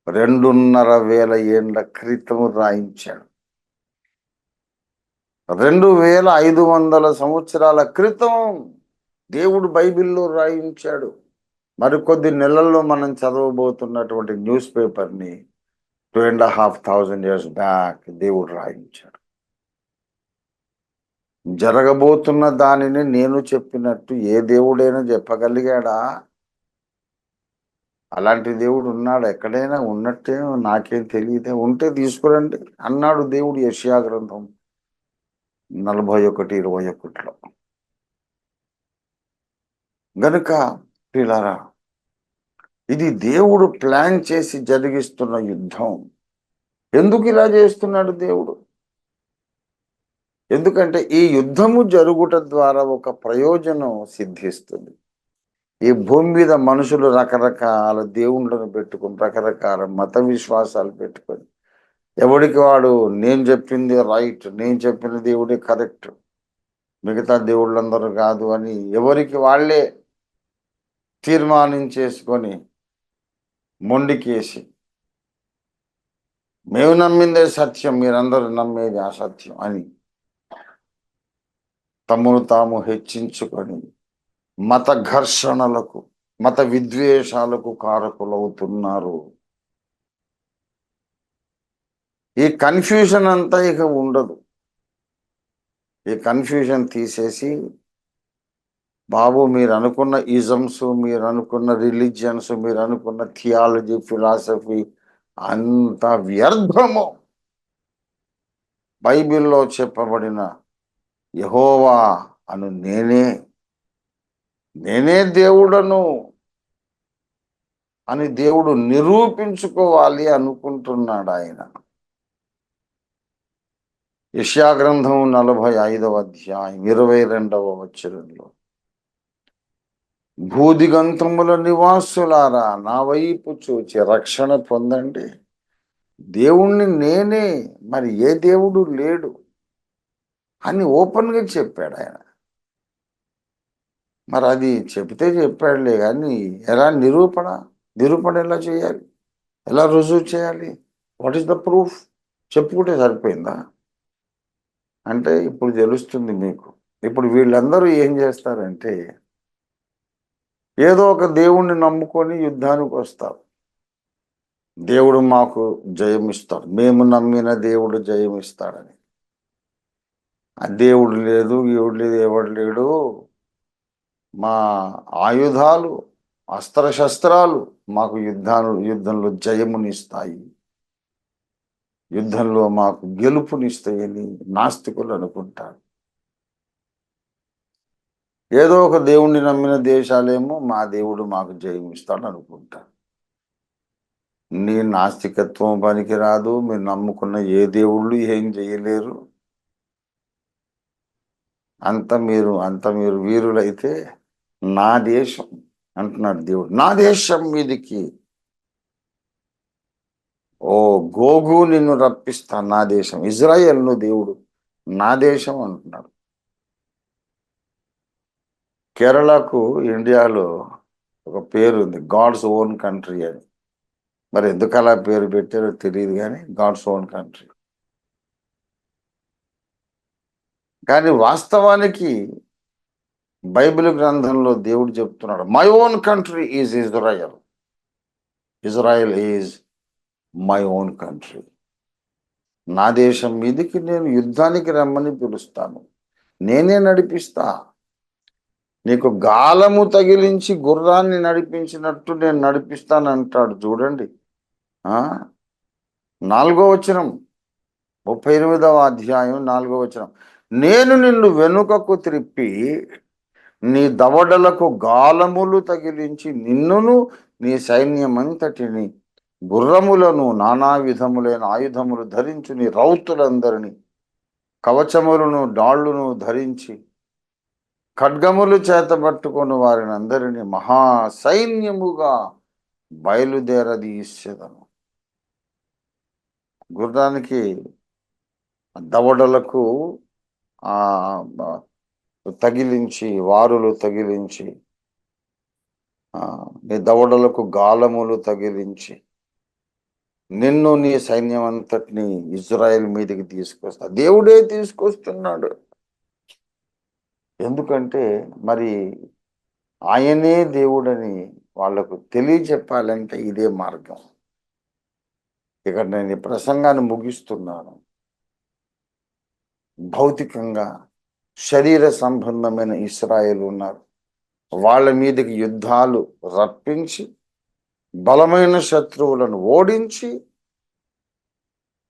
2,500 ఏళ్ల క్రితం రాయించాడు. 2,500 సంవత్సరాల క్రితం దేవుడు బైబిల్లో రాయించాడు. మరికొద్ది నెలల్లో మనం చదవబోతున్నటువంటి న్యూస్ పేపర్ని 2,500 years బ్యాక్ దేవుడు రాయించాడు. జరగబోతున్న దానిని నేను చెప్పినట్టు ఏ దేవుడైనా చెప్పగలిగాడా? అలాంటి దేవుడు ఉన్నాడు ఎక్కడైనా? ఉన్నట్టే నాకేం తెలియదే. ఉంటే తీసుకురండి అన్నాడు దేవుడు యెషయా గ్రంథం 41:21లో. గనుక ప్రియులారా, ఇది దేవుడు ప్లాన్ చేసి జరిగిస్తున్న యుద్ధం. ఎందుకు ఇలా చేస్తున్నాడు దేవుడు? ఎందుకంటే ఈ యుద్ధము జరుగుట ద్వారా ఒక ప్రయోజనం సిద్ధిస్తుంది. ఈ భూమి మీద మనుషులు రకరకాల దేవుళ్ళను పెట్టుకుని, రకరకాల మత విశ్వాసాలు పెట్టుకొని, ఎవడికి వాడు నేను చెప్పింది రైట్, నేను చెప్పిన దేవుడే కరెక్ట్, మిగతా దేవుళ్ళందరూ కాదు అని ఎవరికి వాళ్ళే తీర్మానించేసుకొని మొండికేసి, మేము నమ్మిందే సత్యం, మీరందరూ నమ్మేది అసత్యం అని తమను తాము హెచ్చించుకొని మత ఘర్షణలకు, మత విద్వేషాలకు కారకులవుతున్నారు. ఈ కన్ఫ్యూజన్ అంతా ఇక ఉండదు. ఈ కన్ఫ్యూజన్ తీసేసి, బాబు మీరు అనుకున్న ఇజమ్స్, మీరు అనుకున్న రిలీజియన్స్, మీరు అనుకున్న థియాలజీ, ఫిలాసఫీ అంత వ్యర్థము. బైబిల్లో చెప్పబడిన యెహోవా అను నేనే దేవుడను అని దేవుడు నిరూపించుకోవాలి అనుకుంటున్నాడు ఆయన. యెషయా గ్రంథం 45వ అధ్యాయం 22వ వచనంలో, భూదిగంతముల నివాసులారా నా వైపు చూచి రక్షణ పొందండి. దేవుణ్ణి నేనే, మరి ఏ దేవుడు లేడు అని ఓపెన్గా చెప్పాడు ఆయన. మరి అది చెబితే చెప్పాడులే కానీ ఎలా నిరూపణ ఎలా చేయాలి? ఎలా రుజువు చేయాలి? What is the proof? చెప్పుకుంటే సరిపోయిందా? అంటే ఇప్పుడు తెలుస్తుంది మీకు. ఇప్పుడు వీళ్ళందరూ ఏం చేస్తారంటే, ఏదో ఒక దేవుణ్ణి నమ్ముకొని యుద్ధానికి వస్తారు. దేవుడు మాకు జయమిస్తాడు, మేము నమ్మిన దేవుడు జయమిస్తాడని. ఆ దేవుడు లేదు, ఎవడు లేదు, ఎవడు లేడు, మా ఆయుధాలు, అస్త్రశస్త్రాలు మాకు యుద్ధంలో జయమునిస్తాయి, యుద్ధంలో మాకు గెలుపునిస్తాయని నాస్తికులు అనుకుంటారు. ఏదో ఒక దేవుణ్ణి నమ్మిన దేశాలేమో మా దేవుడు మాకు జయమిస్తాడు అనుకుంటారు. నీ నాస్తికత్వం పనికిరాదు. మీరు నమ్ముకున్న ఏ దేవుళ్ళు ఏం చేయలేరు. అంత మీరు వీరులైతే నా దేశం అంటున్నాడు దేవుడు, నా దేశం మీదికి ఓ గోగు నిన్ను రప్పిస్తా, నా దేశం ఇజ్రాయెల్ను దేవుడు నా దేశం అంటున్నాడు. కేరళకు ఇండియాలో ఒక పేరు ఉంది, గాడ్స్ ఓన్ కంట్రీ అని. మరి ఎందుకు అలా పేరు పెట్టారో తెలియదు కానీ గాడ్స్ ఓన్ కంట్రీ. కానీ వాస్తవానికి బైబిల్ గ్రంథంలో దేవుడు చెప్తున్నాడు, my own country is Israel. Israel is my own country. నా దేశం మీదికి నేను యుద్ధానికి రమ్మని పిలుస్తాను, నేనే నడిపిస్తా. నీకు గాలము తగిలించి గుర్రాన్ని నడిపించినట్టు నేను నడిపిస్తానంటాడు. చూడండి 4వ వచనం, 38వ అధ్యాయం 4వ వచనం, నేను నిన్ను వెనుకకు త్రిప్పి నీ దవడలకు గాలములు తగిలించి నిన్నును నీ సైన్యమంతటిని, గుర్రములను, నానా విధములైన ఆయుధములు ధరించి నీ రౌతులందరినీ, కవచములను డాళ్లును ధరించి ఖడ్గములు చేతబట్టుకొని వారిని అందరినీ మహాసైన్యముగా బయలుదేరదీసెదను. గుర్రానికి దవడలకు తగిలించి, వారులు తగిలించి, నీ దవడలకు గాలములు తగిలించి నిన్ను నీ సైన్యం అంతటిని ఇజ్రాయెల్ మీదకి తీసుకొస్తా. దేవుడే తీసుకొస్తున్నాడు. ఎందుకంటే మరి ఆయనే దేవుడని వాళ్లకు తెలియచెప్పాలంటే ఇదే మార్గం. ఇక్కడ నేను ఈ ప్రసంగాన్ని ముగిస్తున్నాను. భౌతికంగా శరీర సంబంధమైన ఇశ్రాయేలు ఉన్నారు. వాళ్ళ మీదకి యుద్ధాలు రప్పించి బలమైన శత్రువులను ఓడించి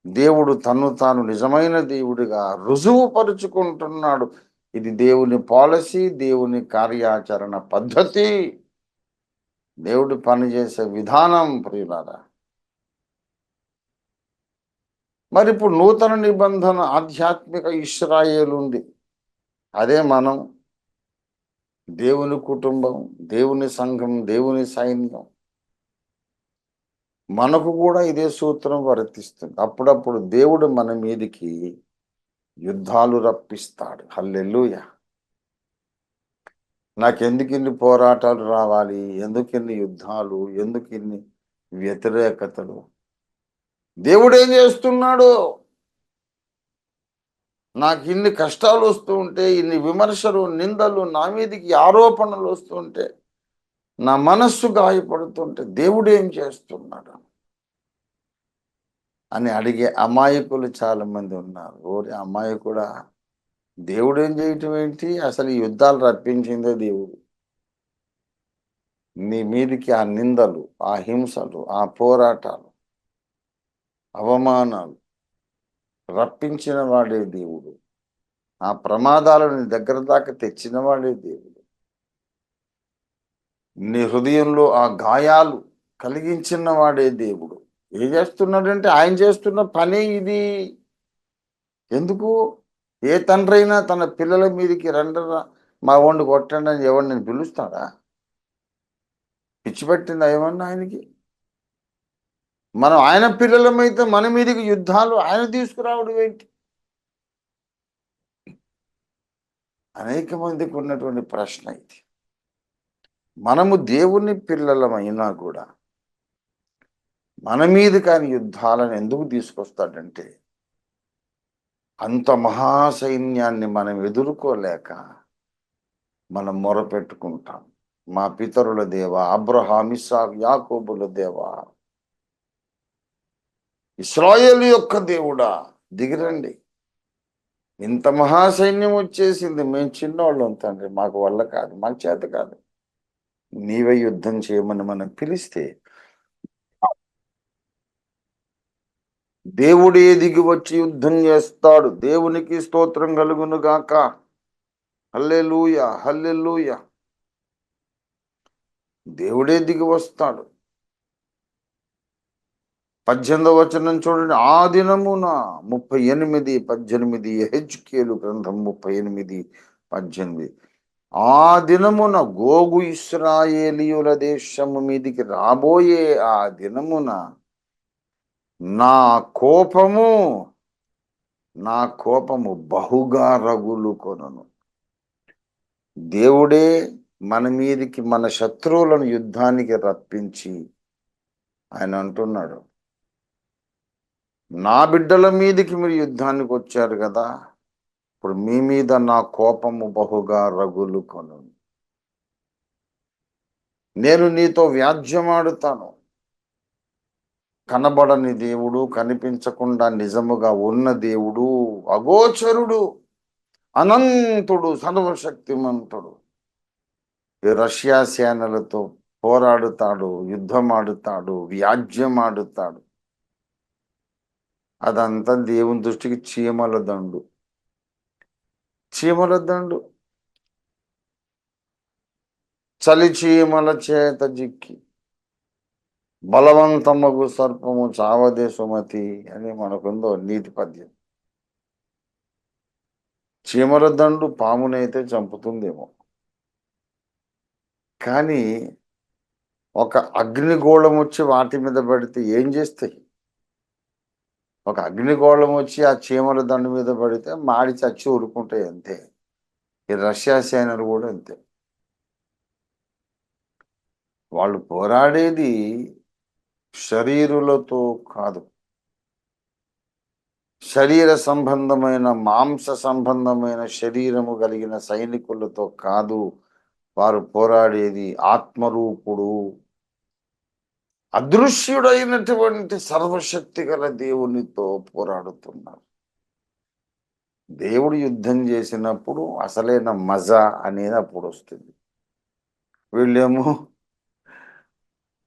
దేవుడు తన్ను తాను నిజమైన దేవుడిగా రుజువుపరుచుకుంటున్నాడు. ఇది దేవుని పాలసీ, దేవుని కార్యాచరణ పద్ధతి, దేవుడు పనిచేసే విధానం. ప్రియులారా, మరి ఇప్పుడు నూతన నిబంధన ఆధ్యాత్మిక ఇశ్రాయేలు ఉంది. అదే మనం, దేవుని కుటుంబం, దేవుని సంఘం, దేవుని సైన్యం. మనకు కూడా ఇదే సూత్రం వర్తిస్తుంది. అప్పుడప్పుడు దేవుడు మన మీదికి యుద్ధాలు రప్పిస్తాడు. హల్లెలూయా. నాకెందుకు ఇన్ని పోరాటాలు రావాలి, ఎందుకు ఇన్ని యుద్ధాలు, ఎందుకు ఇన్ని వ్యతిరేకతలు? దేవుడు ఏం చేస్తున్నాడు? నాకు ఇన్ని కష్టాలు వస్తూ ఉంటే, ఇన్ని విమర్శలు, నిందలు, నా మీదికి ఆరోపణలు వస్తుంటే, నా మనస్సు గాయపడుతుంటే దేవుడు ఏం చేస్తున్నాడు అని అడిగే అమాయకులు చాలా మంది ఉన్నారు. ఓరి అమాయకుడా, దేవుడు ఏం చేయటం ఏంటి? అసలు ఈ యుద్ధాలు రప్పించిందే దేవుడు. నీ మీదికి ఆ నిందలు, ఆ హింసలు, ఆ పోరాటాలు, అవమానాలు రప్పించిన వాడే దేవుడు. ఆ ప్రమాదాలను దగ్గర దాకా తెచ్చిన వాడే దేవుడు. నీ హృదయంలో ఆ గాయాలు కలిగించిన వాడే దేవుడు. ఏం చేస్తున్నాడంటే ఆయన చేస్తున్న పని ఇది. ఎందుకు? ఏ తండ్రి అయినా తన పిల్లల మీదకి రండరా, మా వాడిని కొట్టండి అని ఎవరిని పిలుస్తాడా? పిచ్చిపెట్టిందా ఏమన్నా ఆయనకి? మనం ఆయన పిల్లలమైతే మన మీదకి యుద్ధాలు ఆయన తీసుకురావడం ఏంటి? అనేక మందికి ఉన్నటువంటి ప్రశ్న ఇది. మనము దేవుని పిల్లలమైనా కూడా మన మీద కాని యుద్ధాలను ఎందుకు తీసుకొస్తాడంటే, అంత మహాసైన్యాన్ని మనం ఎదుర్కోలేక మనం మొరపెట్టుకుంటాం. మా పితరుల దేవ, అబ్రహాం, ఇస్సాకు, యాకోబుల దేవ, ఇశ్రాయేలు యొక్క దేవుడా, దిగిరండి. ఇంత మహాసైన్యం వచ్చేసింది, మేము చిన్నోళ్ళం తండ్రి, మాకు వల్ల కాదు, మాకు చేత కాదు, నీవే యుద్ధం చేయమని మనం పిలిస్తే దేవుడే దిగి వచ్చి యుద్ధం చేస్తాడు. దేవునికి స్తోత్రం కలుగును గాక. హల్లెలూయా, హల్లెలూయా. దేవుడే దిగి వస్తాడు. 18వ వచనం చూడండి. ఆ దినమున 38:18 యెహెజ్కేలు గ్రంథం 38:18. ఆ దినమున గోగు ఇశ్రాయేలీయుల దేశము మీదికి రాబోయే ఆ దినమున నా కోపము నా కోపము బహుగా రగులు కొనను. దేవుడే మన మీదికి మన శత్రువులను యుద్ధానికి రప్పించి ఆయన అంటున్నాడు, నా బిడ్డల మీదికి మీరు యుద్ధానికి వచ్చారు కదా, ఇప్పుడు మీ మీద నా కోపము బహుగా రగులు కొను. నేను నీతో వ్యాజ్యమాడుతాను. కనబడని దేవుడు, కనిపించకుండా నిజముగా ఉన్న దేవుడు, అగోచరుడు, అనంతుడు, సర్వశక్తిమంతుడు ఈ రష్యా సేనలతో పోరాడుతాడు, యుద్ధమాడుతాడు, వ్యాజ్యమాడుతాడు. అదంతా దేవుని దృష్టికి చీమల దండు. చీమల దండు. చలి చీమల చేత జిక్కి బలవంతమగు సర్పము చావదే సుమతి అని మనకుందో నీతి పద్యం. చీమల దండు పామునైతే చంపుతుందేమో, కానీ ఒక అగ్నిగోళం వచ్చి వాటి మీద పడితే ఏం చేస్తాయి? ఒక అగ్నిగోళం వచ్చి ఆ చీమల దండు మీద పడితే మాడి చచ్చి ఊరుకుంటాయి అంతే. ఈ రష్యా సేనలు కూడా అంతే. వాళ్ళు పోరాడేది శరీరులతో కాదు, శరీర సంబంధమైన, మాంస సంబంధమైన శరీరము కలిగిన సైనికులతో కాదు. వారు పోరాడేది ఆత్మరూపుడు, అదృశ్యుడైనటువంటి సర్వశక్తి గల దేవునితో పోరాడుతున్నారు. దేవుడు యుద్ధం చేసినప్పుడు అసలైన మజా అనేది అప్పుడు వస్తుంది. వీళ్ళేమో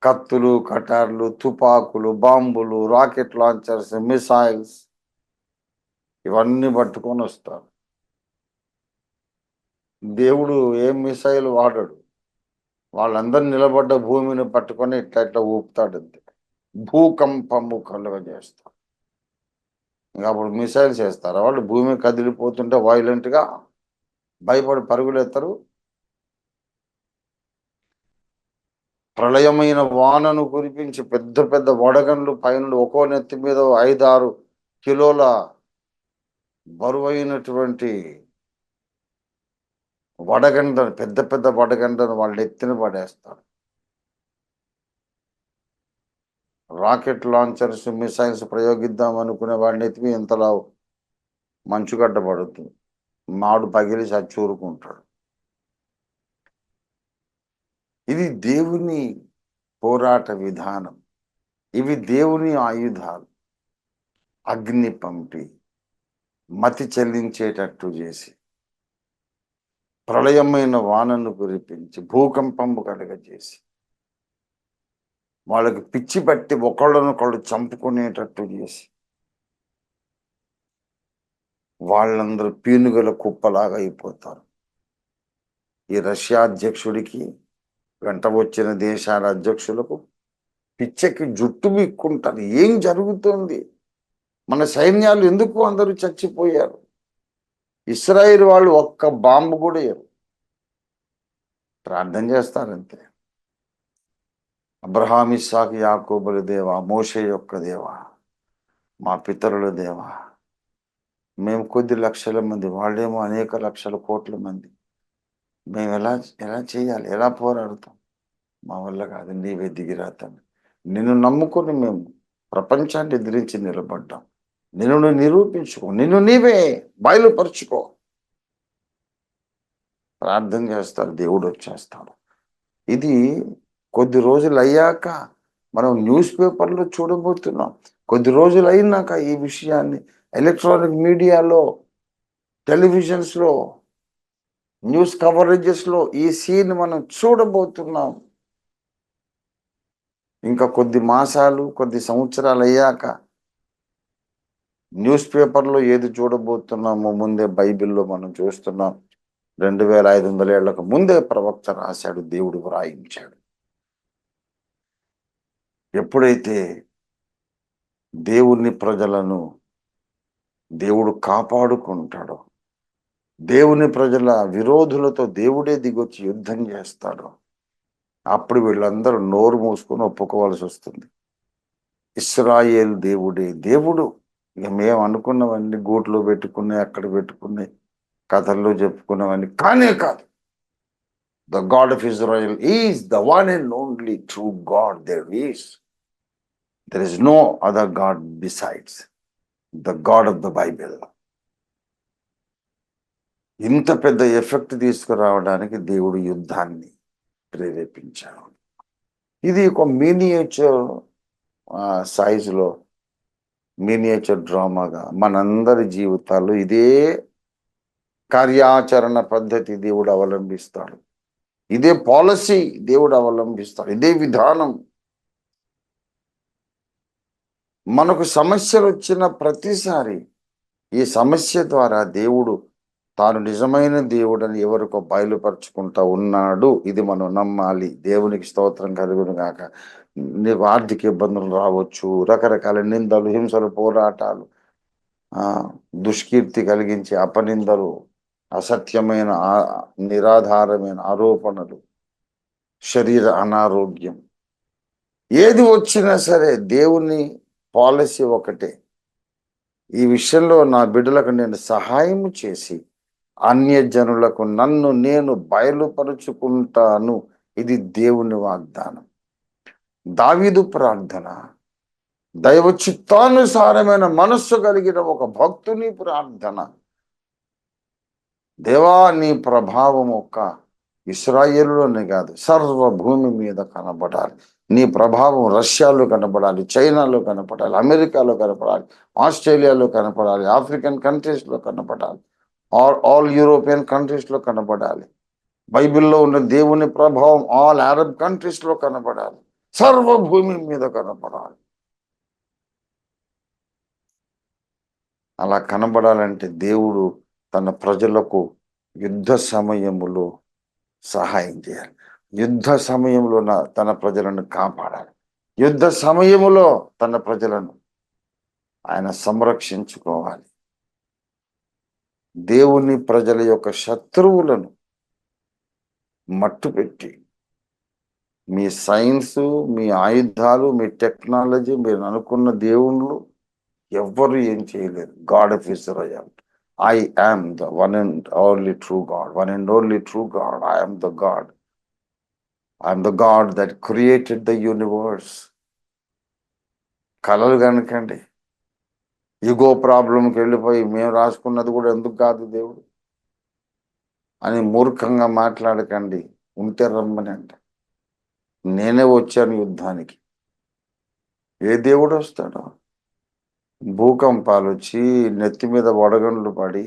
కత్తులు, కటార్లు, తుపాకులు, బాంబులు, రాకెట్ లాంచర్స్, మిసైల్స్ ఇవన్నీ పట్టుకొని వస్తారు. దేవుడు ఏం మిసైల్ వాడడు. వాళ్ళందరూ నిలబడ్డ భూమిని పట్టుకొని ఇట్లా ఇట్లా ఊపుతాడు అంతే. భూకంపము కలుగజేస్తాడు. ఇంకా అప్పుడు మిసైల్స్ వేస్తారు. వాళ్ళు భూమి కదిలిపోతుంటే వైలెంట్గా భయపడి పరుగులెత్తరు. ప్రళయమైన వానను కురిపించి పెద్ద పెద్ద వడగండ్లు పైన ఒక్కో నెత్తి మీద 5-6 కిలోల బరువైనటువంటి వడగండ్లను, పెద్ద పెద్ద వడగండ్లను వాళ్ళు ఎత్తిన పడేస్తారు. రాకెట్ లాంచర్స్, మిసైల్స్ ప్రయోగిద్దాం అనుకునే వాడిని ఎత్తిమి ఇంతలా మంచుగడ్డ పడుతుంది. మాడు పగిలి చచ్చూరుకుంటాడు. ఇది దేవుని పోరాట విధానం. ఇవి దేవుని ఆయుధాలు. అగ్ని పంపి మతి చెల్లించేటట్టు చేసి, ప్రళయమైన వానను కురిపించి, భూకంపము కలుగజేసి, వాళ్ళకి పిచ్చి పట్టి ఒకళ్ళనొకళ్ళు చంపుకునేటట్టు చేసి, వాళ్ళందరూ పీనుగల కుప్పలాగా అయిపోతారు. ఈ రష్యా అధ్యక్షుడికి, వెంట వచ్చిన దేశాల అధ్యక్షులకు పిచ్చెక్కి జుట్టు బిక్కుంటారు. ఏం జరుగుతుంది? మన సైన్యాలు ఎందుకు అందరూ చచ్చిపోయారు? ఇస్రాయేల్ వాళ్ళు ఒక్క బాంబు కూడా వేయరు, ప్రార్థన చేస్తారంతే. అబ్రహాం, ఇస్సాకు, యాకోబుల దేవా, మోషే యొక్క దేవా, మా పితరుల దేవా, మేము కొద్ది లక్షల మంది, వాళ్ళేమో అనేక లక్షల కోట్ల మంది. మేము ఎలా ఎలా చేయాలి? ఎలా పోరాడతాం? మా వల్ల కాదు, నీవే దిగిరాతాను. నిన్ను నమ్ముకొని మేము ప్రపంచాన్ని ఎదిరించి నిలబడ్డాం. నిన్ను నిరూపించుకో, నిన్ను నీవే బయలుపరుచుకో. ప్రార్థన చేస్తారు, దేవుడు వచ్చేస్తాడు. ఇది కొద్ది రోజులు అయ్యాక మనం న్యూస్ పేపర్లో చూడబోతున్నాం. కొద్ది రోజులు అయినాక ఈ విషయాన్ని ఎలక్ట్రానిక్ మీడియాలో, టెలివిజన్స్లో, న్యూస్ కవరేజెస్లో ఈ సీన్ మనం చూడబోతున్నాం. ఇంకా కొద్ది మాసాలు, కొద్ది సంవత్సరాలు అయ్యాక న్యూస్ పేపర్లో ఏది చూడబోతున్నామో ముందే బైబిల్లో మనం చూస్తున్నాం. 2500 ఏళ్లకు ముందే ప్రవక్త రాశాడు, దేవుడు వ్రాయించాడు. ఎప్పుడైతే దేవుని ప్రజలను దేవుడు కాపాడుకుంటాడో, దేవుని ప్రజల విరోధులతో దేవుడే దిగొచ్చి యుద్ధం చేస్తాడో, అప్పుడు వీళ్ళందరూ నోరు మూసుకొని ఒప్పుకోవాల్సి వస్తుంది. ఇస్రాయేల్ దేవుడే దేవుడు. ఇక మేము అనుకున్నవన్నీ గూట్లో పెట్టుకున్నాయి, అక్కడ పెట్టుకున్నాయి, కథల్లో చెప్పుకున్నవన్నీ కానే కాదు. The God of Israel is the one and only true God there is. There is no other God besides the God of the Bible. ఇంత పెద్ద ఎఫెక్ట్ తీసుకురావడానికి దేవుడు యుద్ధాన్ని ప్రేరేపించాడు. ఇది ఒక మినియేచర్ సైజులో, మినియేచర్ డ్రామాగా మనందరి జీవితాల్లో ఇదే కార్యాచరణ పద్ధతి దేవుడు అవలంబిస్తాడు. ఇదే పాలసీ దేవుడు అవలంబిస్తాడు. ఇదే విధానం. మనకు సమస్యలు వచ్చిన ప్రతిసారి ఈ సమస్య ద్వారా దేవుడు తాను నిజమైన దేవుడని ఎవరికో బయలుపరుచుకుంటా ఉన్నాడు. ఇది మనం నమ్మాలి. దేవునికి స్తోత్రం కలుగును గాక. నీకు ఆర్థిక ఇబ్బందులు రావచ్చు, రకరకాల నిందలు, హింసలు, పోరాటాలు, దుష్కీర్తి కలిగించే అపనిందలు, అసత్యమైన నిరాధారమైన ఆరోపణలు, శరీర అనారోగ్యం, ఏది వచ్చినా సరే దేవుని పాలసీ ఒకటే. ఈ విషయంలో నా బిడ్డలకు నేను సహాయం చేసి అన్యజనులకు నన్ను నేను బయలుపరుచుకుంటాను. ఇది దేవుని వాగ్దానం. దావీదు ప్రార్థన దైవ చిత్తానుసారమైన మనస్సు కలిగిన ఒక భక్తుని ప్రార్థన. దేవా, నీ ప్రభావం ఒక్క ఇశ్రాయేలులోనే కాదు, సర్వ భూమి మీద కనబడాలి. నీ ప్రభావం రష్యాలో కనపడాలి, చైనాలో కనపడాలి, అమెరికాలో కనపడాలి, ఆస్ట్రేలియాలో కనపడాలి, ఆఫ్రికన్ కంట్రీస్లో కనపడాలి, ఆల్ యూరోపియన్ కంట్రీస్లో కనపడాలి. బైబిల్లో ఉన్న దేవుని ప్రభావం ఆల్ అరబ్ కంట్రీస్లో కనపడాలి, సర్వభూమి మీద కనపడాలి. అలా కనబడాలంటే దేవుడు తన ప్రజలకు యుద్ధ సమయములో సహాయం చేయాలి. యుద్ధ సమయంలో తన ప్రజలను కాపాడాలి. యుద్ధ సమయములో తన ప్రజలను ఆయన సంరక్షించుకోవాలి. దేవుని ప్రజల యొక్క శత్రువులను మట్టుపెట్టి మీ సైన్సు, మీ ఆయుధాలు, మీ టెక్నాలజీ, మీరు అనుకున్న దేవుళ్ళు ఎవ్వరు ఏం చేయలేరు. God of Israel, I am the one and only true God, one and only true God. I am the God. I am the God that created the universe. కలలు కనుకండి. ఈగో ప్రాబ్లంకి వెళ్ళిపోయి మేము రాసుకున్నది కూడా ఎందుకు కాదు దేవుడు అని మూర్ఖంగా మాట్లాడకండి. ఉంటే రమ్మని అంటే నేనే వచ్చాను యుద్ధానికి. ఏ దేవుడు వస్తాడో? భూకంపాలు వచ్చి నెత్తి మీద వడగండ్లు పడి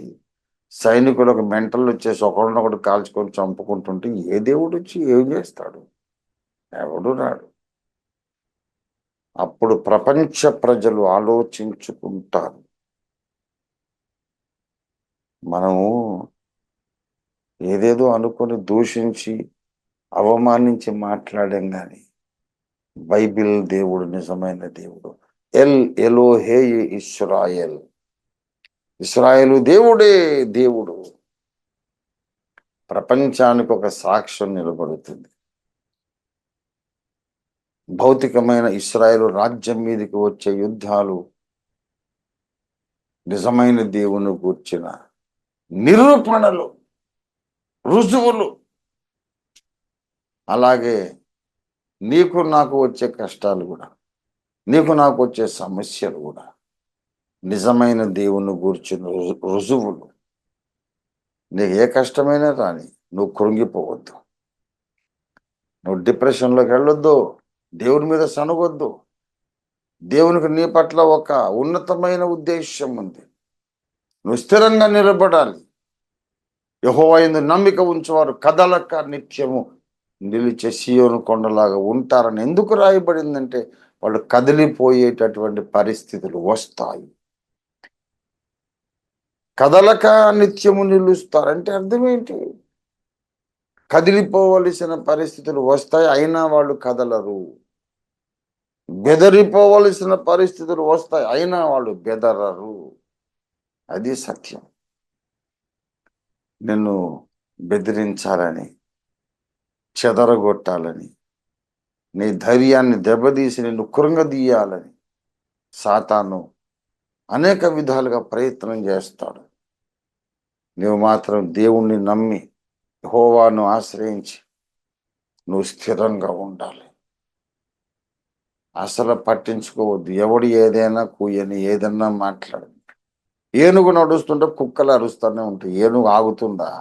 సైనికులకు మెంటల్ వచ్చేసి ఒకరినొకటి కాల్చుకొని చంపుకుంటుంటే ఏ దేవుడు వచ్చి ఏం చేస్తాడు? ఎవడు రాడు. అప్పుడు ప్రపంచ ప్రజలు ఆలోచించుకుంటారు. మనము ఏదేదో అనుకొని దూషించి అవమానించి మాట్లాడాం కానీ బైబిల్ దేవుడు నిజమైన దేవుడు. ఎలోహే ఇస్రాయేల్, ఇస్రాయేలు దేవుడే దేవుడు. ప్రపంచానికి ఒక సాక్ష్యం నిలబడుతుంది. భౌతికమైన ఇస్రాయేలు రాజ్యం మీదకి వచ్చే యుద్ధాలు నిజమైన దేవుని కూర్చిన నిరూపణలు, రుజువులు. అలాగే నీకు నాకు వచ్చే కష్టాలు కూడా, నీకు నాకు వచ్చే సమస్యలు కూడా నిజమైన దేవుని కూర్చున్న రుజువులు. నీకు ఏ కష్టమైనా రాని, నువ్వు కృంగిపోవద్దు, నువ్వు డిప్రెషన్లోకి వెళ్ళొద్దు, దేవుని మీద సనగొద్దు. దేవునికి నీ పట్ల ఒక ఉన్నతమైన ఉద్దేశం ఉంది. నువ్వు స్థిరంగా నిలబడాలి. యెహోవా యందు నమ్మిక ఉంచేవారు కదలక నిత్యము నిలిచే సీయోను కొండలాగా ఉంటారని ఎందుకు రాయబడిందంటే వాళ్ళు కదిలిపోయేటటువంటి పరిస్థితులు వస్తాయి. కదలక నిత్యము నిలుస్తారంటే అర్థం ఏంటి? కదిలిపోవలసిన పరిస్థితులు వస్తాయి, అయినా వాళ్ళు కదలరు. బెదరిపోవలసిన పరిస్థితులు వస్తాయి, అయినా వాళ్ళు బెదరరు. అది సత్యం. నిన్ను బెదిరించాలని, చెదరగొట్టాలని, నీ ధైర్యాన్ని దెబ్బతీసి నిన్ను కృంగదీయాలని సాతాను అనేక విధాలుగా ప్రయత్నం చేస్తాడు. నువ్వు మాత్రం దేవుణ్ణి నమ్మి యెహోవాను ఆశ్రయించి నువ్వు స్థిరంగా ఉండాలి. అసలు పట్టించుకోవద్దు. ఎవడు ఏదైనా కూయని, ఏదన్నా మాట్లాడు. ఏనుగు నడుస్తుంటే కుక్కలు అరుస్తూనే ఉంటాయి. ఏనుగు ఆగుతుందా?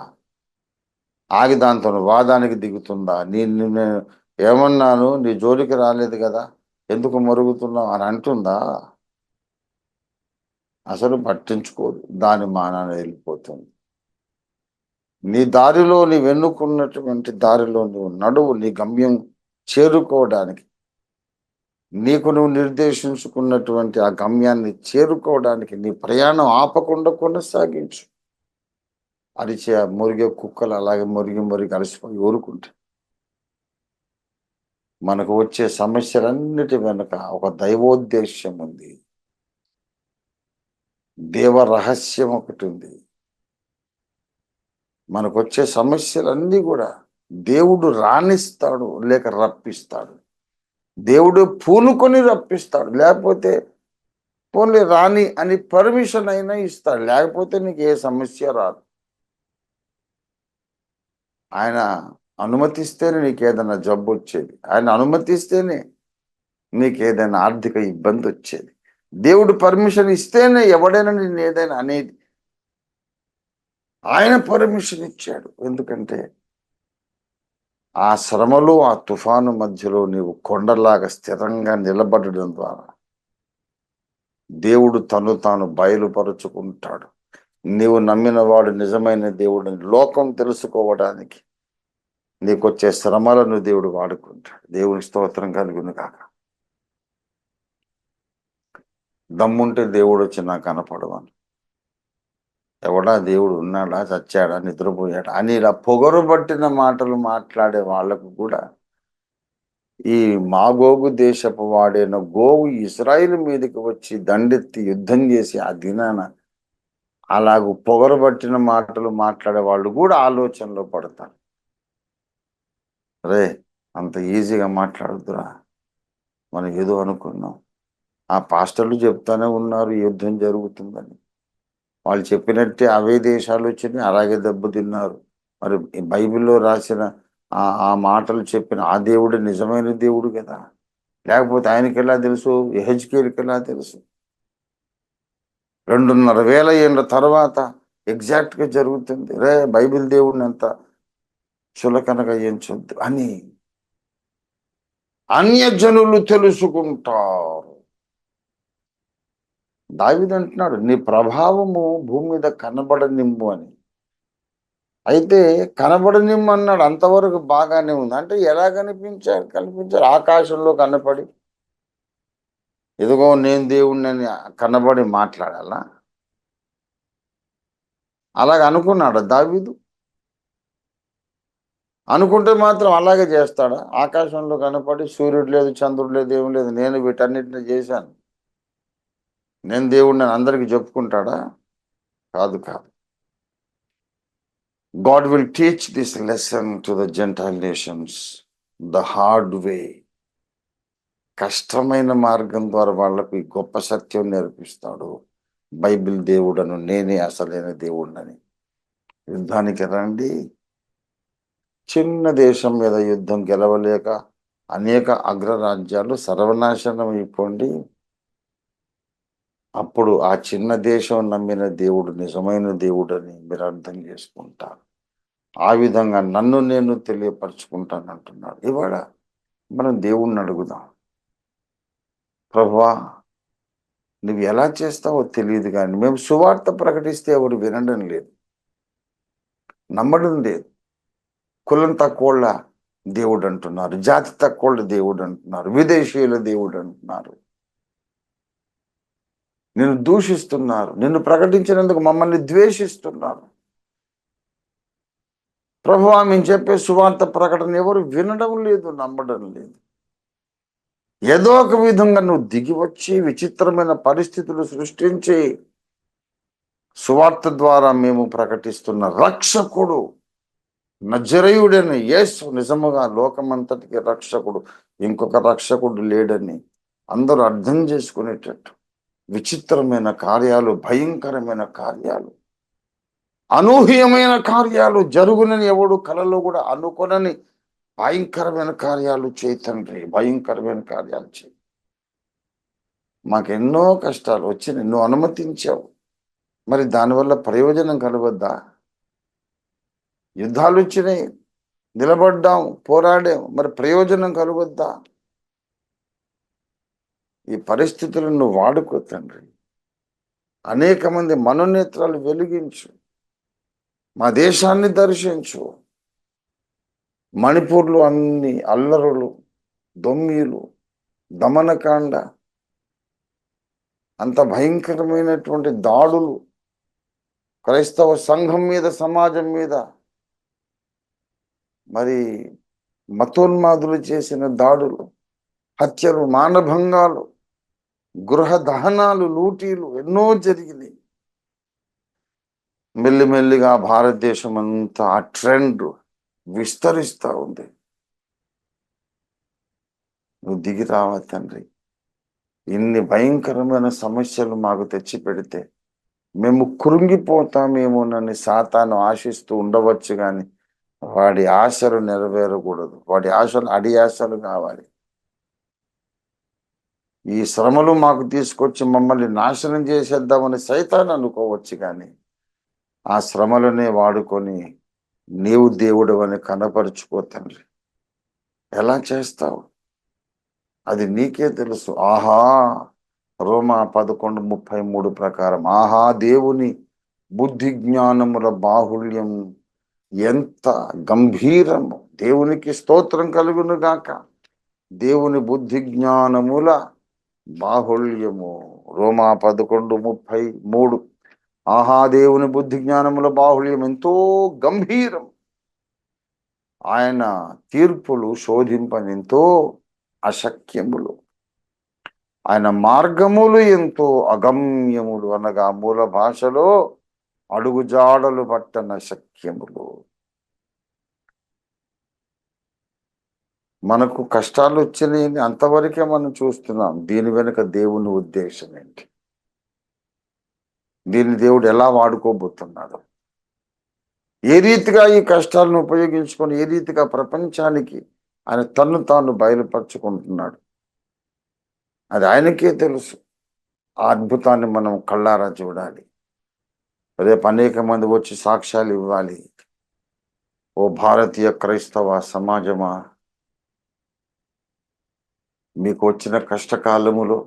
ఆగి దాంతో వాదానికి దిగుతుందా? నేను ఏమన్నాను, నీ జోలికి రాలేదు కదా, ఎందుకు మరుగుతున్నావు అని అంటుందా? అసలు పట్టించుకోదు, దాని మానాన వెళ్ళిపోతుంది. నీ దారిలో నీవు ఎన్నుకున్నటువంటి దారిలో నువ్వు నడువు. నీ గమ్యం చేరుకోవడానికి, నీకు నువ్వు నిర్దేశించుకున్నటువంటి ఆ గమ్యాన్ని చేరుకోవడానికి నీ ప్రయాణం ఆపకుండా కొనసాగించు. అరిచే మురిగే కుక్కలు అలాగే మురిగి అలసిపోయి ఊరుకుంటే మనకు వచ్చే సమస్యలన్నిటి వెనుక ఒక దైవోద్దేశ్యం ఉంది, దేవ రహస్యం ఒకటి ఉంది. మనకు వచ్చే సమస్యలన్నీ కూడా దేవుడు రాణిస్తాడు, లేక రప్పిస్తాడు. దేవుడు పూనుకొని రప్పిస్తాడు, లేకపోతే పోన్లే రాని అని పర్మిషన్ అయినా ఇస్తాడు. లేకపోతే నీకు ఏ సమస్య రాదు. ఆయన అనుమతిస్తేనే నీకు ఏదైనా జబ్బు వచ్చేది, ఆయన అనుమతిస్తేనే నీకు ఏదైనా ఆర్థిక ఇబ్బంది వచ్చేది. దేవుడు పర్మిషన్ ఇస్తేనే ఎవడైనా నేను ఏదైనా అనేది. ఆయన పర్మిషన్ ఇచ్చాడు. ఎందుకంటే ఆ శ్రమలు ఆ తుఫాను మధ్యలో నీవు కొండలాగా స్థిరంగా నిలబడడం ద్వారా దేవుడు తను తాను బయలుపరుచుకుంటాడు. నీవు నమ్మిన వాడు నిజమైన దేవుడిని లోకం తెలుసుకోవడానికి నీకొచ్చే శ్రమలను దేవుడు వాడుకుంటాడు. దేవుని స్తోత్రం కలుగును కాక. దమ్ముంటే దేవుడు వచ్చి నాకు కనపడవను. ఎవడా దేవుడు ఉన్నాడా, చచ్చాడా, నిద్రపోయాడా అని ఇలా పొగరుబట్టిన మాటలు మాట్లాడే వాళ్లకు కూడా ఈ మాగోగు దేశపు వాడైన గోవు ఇశ్రాయేలు మీదకి వచ్చి దండెత్తి యుద్ధం చేసి ఆ దినాన అలాగూ పొగరబట్టిన మాటలు మాట్లాడే వాళ్ళు కూడా ఆలోచనలో పడతారు. రే, అంత ఈజీగా మాట్లాడుతురా, మనం ఏదో అనుకున్నాం. ఆ పాస్టర్లు చెప్తానే ఉన్నారు యుద్ధం జరుగుతుందని. వాళ్ళు చెప్పినట్టే అవే దేశాలు వచ్చినాయి, అలాగే దెబ్బతిన్నారు. మరి బైబిల్లో రాసిన ఆ మాటలు చెప్పిన ఆ దేవుడు నిజమైన దేవుడు కదా. లేకపోతే ఆయనకి ఎలా తెలుసు, యెహెజ్కేలుకి ఎలా తెలుసు? 2,500 ఏళ్ళ తర్వాత ఎగ్జాక్ట్గా జరుగుతుంది. రే, బైబిల్ దేవుడిని అంత చులకనగా ఎంచొద్దు అని అన్యజనులు తెలుసుకుంటారు. దావీదు అంటున్నాడు, నీ ప్రభావము భూమి మీద కనబడనిమ్ము అని. అయితే కనబడనిమ్మన్నాడు, అంతవరకు బాగానే ఉంది. అంటే ఎలా కనిపించారు? ఆకాశంలో కనపడి ఇదిగో నేను దేవుణ్ణి కనబడి మాట్లాడాలా? అలాగ అనుకున్నాడు దావీదు? అనుకుంటే మాత్రం అలాగే చేస్తాడా? ఆకాశంలో కనపడి సూర్యుడు లేదు, చంద్రుడు లేదు, ఏం లేదు, నేను వీటన్నిటిని చేశాను, నేను దేవుణ్ణి అందరికీ చెప్పుకుంటాడా? కాదు కాదు. God will teach this lesson to the Gentile nations the hard way. కష్టమైన మార్గం ద్వారా వాళ్ళకు ఈ గొప్ప సత్యం నేర్పిస్తాడు. బైబిల్ దేవుడను నేనే అసలైన దేవుడని. యుద్ధానికి రండి. చిన్న దేశం మీద యుద్ధం గెలవలేక అనేక అగ్రరాజ్యాలు సర్వనాశనం అయిపోండి. అప్పుడు ఆ చిన్న దేశం నమ్మిన దేవుడు నిజమైన దేవుడని మీరు అర్థం చేసుకుంటారు. ఆ విధంగా నన్ను నేను తెలియపరచుకుంటాను అంటున్నాడు. ఇవాళ మనం దేవుణ్ణి అడుగుదాం, ప్రభువా నువ్వు ఎలా చేస్తావో తెలియదు, కానీ మేము సువార్త ప్రకటిస్తే ఎవరు వినడం లేదు, నమ్మడం లేదు. కులం తక్కువ దేవుడు అంటున్నారు, జాతి తక్కువ దేవుడు అంటున్నారు, విదేశీయుల దేవుడు అంటున్నారు, నిన్ను దూషిస్తున్నారు, నిన్ను ప్రకటించినందుకు మమ్మల్ని ద్వేషిస్తున్నారు. ప్రభువా మేము చెప్పే సువార్త ప్రకటన ఎవరు వినడం లేదు, నమ్మడం లేదు. ఏదో ఒక విధంగా నువ్వు దిగి వచ్చి విచిత్రమైన పరిస్థితులు సృష్టించి సువార్త ద్వారా మేము ప్రకటిస్తున్న రక్షకుడు నజరేయుడైన యేసు నిజముగా లోకమంతటికి రక్షకుడు, ఇంకొక రక్షకుడు లేడని అందరూ అర్థం చేసుకునేటట్టు విచిత్రమైన కార్యాలు, భయంకరమైన కార్యాలు, అనూహ్యమైన కార్యాలు జరుగునని ఎవడు కలలో కూడా అనుకొనని భయంకరమైన కార్యాలు చేయి తండ్రి, భయంకరమైన కార్యాలు చేయి. మాకెన్నో కష్టాలు వచ్చి నువ్వు అనుమతించావు, మరి దానివల్ల ప్రయోజనం కలగొద్దా? యుద్ధాలు వచ్చినాయి, నిలబడ్డాం, పోరాడాం, మరి ప్రయోజనం కలగొద్దా? ఈ పరిస్థితులను నువ్వు వాడుకో తండ్రి. అనేక మంది మనోనేత్రాలు వెలిగించు, మా దేశాన్ని దర్శించు. మణిపూర్లో అన్ని అల్లరులు, దొమ్మిలు, దమనకాండ, అంత భయంకరమైనటువంటి దాడులు, క్రైస్తవ సంఘం మీద, సమాజం మీద, మరి మతోన్మాదులు చేసిన దాడులు, హత్యలు, మానభంగాలు, గృహ దహనాలు, లూటీలు ఎన్నో జరిగినాయి. మెల్లిమెల్లిగా భారతదేశం అంతా ఆ ట్రెండ్ విస్తరిస్తూ ఉంది. నువ్వు దిగి రావా తండ్రి. ఇన్ని భయంకరమైన సమస్యలు మాకు తెచ్చి పెడితే మేము కృంగిపోతామేమోనని సాతాను ఆశిస్తూ ఉండవచ్చు, కానీ వాడి ఆశలు నెరవేరకూడదు. వాడి ఆశలు అడి ఆశలు కావాలి. ఈ శ్రమలు మాకు తీసుకొచ్చి మమ్మల్ని నాశనం చేసేద్దామని సైతాన్ అనుకోవచ్చు, కానీ ఆ శ్రమలనే వాడుకొని నీవు దేవుడు అని కనపరుచుకో తండ్రి. ఎలా చేస్తావు? అది నీకే తెలుసు. ఆహా, రోమా 11:33 ప్రకారం, ఆహా దేవుని బుద్ధి జ్ఞానముల బాహుళ్యం ఎంత గంభీరము! దేవునికి స్తోత్రం కలుగును గాక. దేవుని బుద్ధి జ్ఞానముల బాహుళ్యము. రోమా 11:33. ఆహా దేవుని బుద్ధి జ్ఞానముల బాహుళ్యం ఎంతో గంభీరం. ఆయన తీర్పులు శోధింపనెంతో అశక్యములు. ఆయన మార్గములు ఎంతో అగమ్యములు, అనగా మూల భాషలో అడుగుజాడలు పట్టన శక్యములు. మనకు కష్టాలు వచ్చినాయని అంతవరకే మనం చూస్తున్నాం. దీని వెనుక దేవుని ఉద్దేశం ఏంటి? దీన్ని దేవుడు ఎలా వాడుకోబోతున్నాడు? ఏ రీతిగా ఈ కష్టాలను ఉపయోగించుకొని ఏ రీతిగా ప్రపంచానికి ఆయన తన్ను తాను బయలుపరుచుకుంటున్నాడు, అది ఆయనకే తెలుసు. ఆ అద్భుతాన్ని మనం కళ్ళారా చూడాలి. రేపు అనేక మంది వచ్చి సాక్ష్యాలు ఇవ్వాలి. ఓ భారతీయ క్రైస్తవ సమాజమా, మీకు వచ్చిన కష్టకాలములో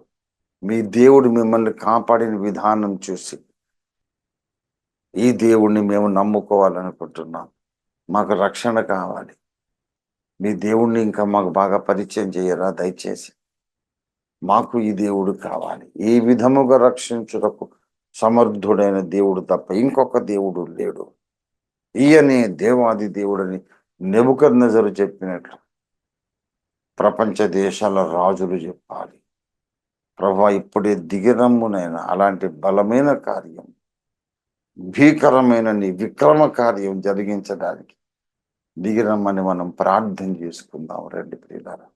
మీ దేవుడు మిమ్మల్ని కాపాడిన విధానం చూసి, ఈ దేవుణ్ణి మేము నమ్ముకోవాలనుకుంటున్నాం, మాకు రక్షణ కావాలి, మీ దేవుణ్ణి ఇంకా మాకు బాగా పరిచయం చేయరా దయచేసి, మాకు ఈ దేవుడు కావాలి. ఈ విధముగా రక్షించుటకు సమర్థుడైన దేవుడు తప్ప ఇంకొక దేవుడు లేడు. ఈయనే దేవాది దేవుడని నెబుకద్నెజరు చెప్పినట్లు ప్రపంచ దేశాల రాజులు చెప్పాలి. ప్రభా, ఇప్పుడే దిగిరమ్మునైనా అలాంటి బలమైన కార్యం, భీకరమైన నీ విక్రమ కార్యం జరిగించడానికి దిగిరమ్మని మనం ప్రార్థన చేసుకుందాం. రండి ప్రియులారా.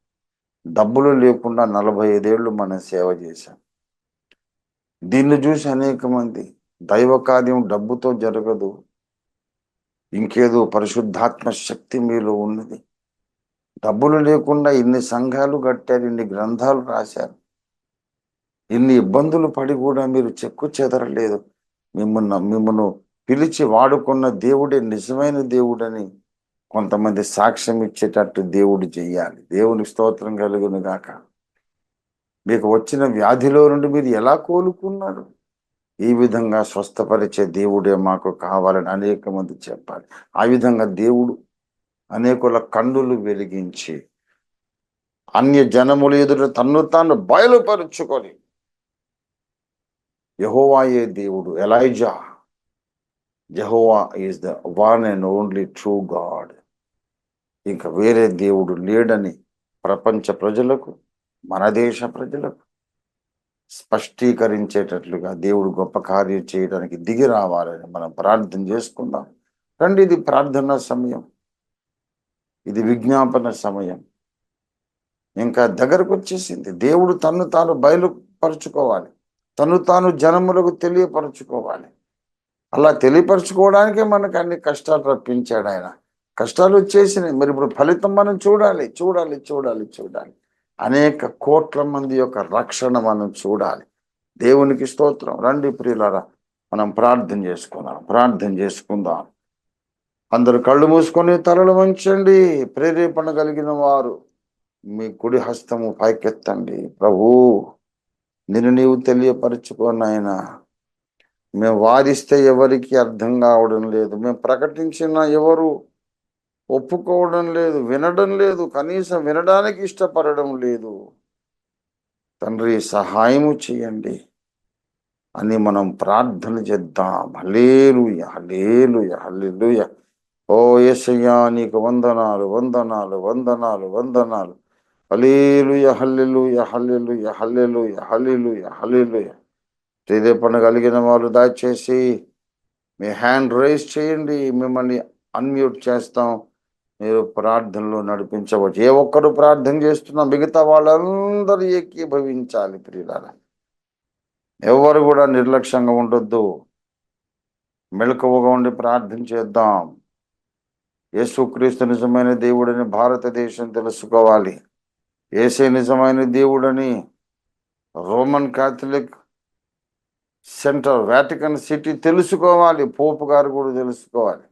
డబ్బులు లేకుండా 45 ఏళ్ళు మనం సేవ చేశాం. దీన్ని చూసి అనేక మంది, దైవ కార్యం డబ్బుతో జరగదు, ఇంకేదో పరిశుద్ధాత్మ శక్తి మీలో ఉన్నది, డబ్బులు లేకుండా ఇన్ని సంఘాలు కట్టారు, ఇన్ని గ్రంథాలు రాశారు, ఇన్ని ఇబ్బందులు పడి కూడా మీరు చెక్కు చెదరలేదు, మిమ్మల్ని పిలిచి వాడుకున్న దేవుడే నిజమైన దేవుడని కొంతమంది సాక్ష్యం ఇచ్చేటట్టు దేవుడు చెయ్యాలి. దేవుని స్తోత్రం కలుగును గాక. మీకు వచ్చిన వ్యాధిలో నుండి మీరు ఎలా కోలుకున్నారు? ఈ విధంగా స్వస్థపరిచే దేవుడే మాకు కావాలని అనేక మంది చెప్పాలి. ఆ విధంగా దేవుడు అనేకుల కన్నులు వెలిగించి అన్య జనముల ఎదుట తన్ను తాను బయలుపరుచుకొని, యెహోవాయే దేవుడు, Elijah, Jehovah is the one and only true God, ఇంకా వేరే దేవుడు లేడని ప్రపంచ ప్రజలకు, మన దేశ ప్రజలకు స్పష్టీకరించేటట్లుగా దేవుడు గొప్ప కార్యం చేయడానికి దిగి రావాలని మనం ప్రార్థన చేసుకుందాం. రండి, ఇది ప్రార్థనా సమయం, ఇది విజ్ఞాపన సమయం. ఇంకా దగ్గరకు వచ్చేసింది. దేవుడు తన్ను తాను బయలుపరుచుకోవాలి, తను తాను జనములకు తెలియపరచుకోవాలి. అలా తెలియపరచుకోవడానికే మనకు అన్ని కష్టాలు రప్పించాడు ఆయన. కష్టాలు వచ్చేసినాయి, మరి ఇప్పుడు ఫలితం మనం చూడాలి చూడాలి చూడాలి చూడాలి. అనేక కోట్ల మంది యొక్క రక్షణ మనం చూడాలి. దేవునికి స్తోత్రం. రండి ప్రియులారా, మనం ప్రార్థన చేసుకుందాం. అందరు కళ్ళు మూసుకొని తలలు వంచండి. ప్రేరేపణ కలిగిన వారు మీ కుడి హస్తము పైకెత్తండి. ప్రభు, నిన్ను నీవు తెలియపరచుకోనాయన. మేము వాదిస్తే ఎవరికి అర్థం కావడం లేదు, మేము ప్రకటించిన ఎవరు ఒప్పుకోవడం లేదు, వినడం లేదు, కనీసం వినడానికి ఇష్టపడడం లేదు. తండ్రి, సహాయము చేయండి అని మనం ప్రార్థన చేద్దాం. హల్లెలూయా, హల్లెలూయా, హల్లెలూయా. ఓ యేసయ్యా, నీకు వందనాలు వందనాలు వందనాలు వందనాలు. హల్లెలూయా, హల్లెలూయా, హల్లెలూయా, హల్లెలూయా, హల్లెలూయా, హల్లెలూయా. ప్రేరేపణ కలిగిన వాళ్ళు దయచేసి మీ హ్యాండ్ రైజ్ చేయండి, మిమ్మల్ని అన్మ్యూట్ చేస్తాం, మీరు ప్రార్థనలో నడిపించవచ్చు. ఏ ఒక్కరు ప్రార్థన చేస్తున్నా మిగతా వాళ్ళందరూ ఏకీభవించాలి. ప్రియులారా, ఎవరు కూడా నిర్లక్ష్యంగా ఉండొద్దు, మెలకువగా ఉండి ప్రార్థన చేద్దాం. యేసుక్రీస్తు నిజమైన దేవుడని భారతదేశం తెలుసుకోవాలి. యేసే నిజమైన దేవుడని Roman Catholic centre Vatican city తెలుసుకోవాలి. పోపు గారు కూడా తెలుసుకోవాలి.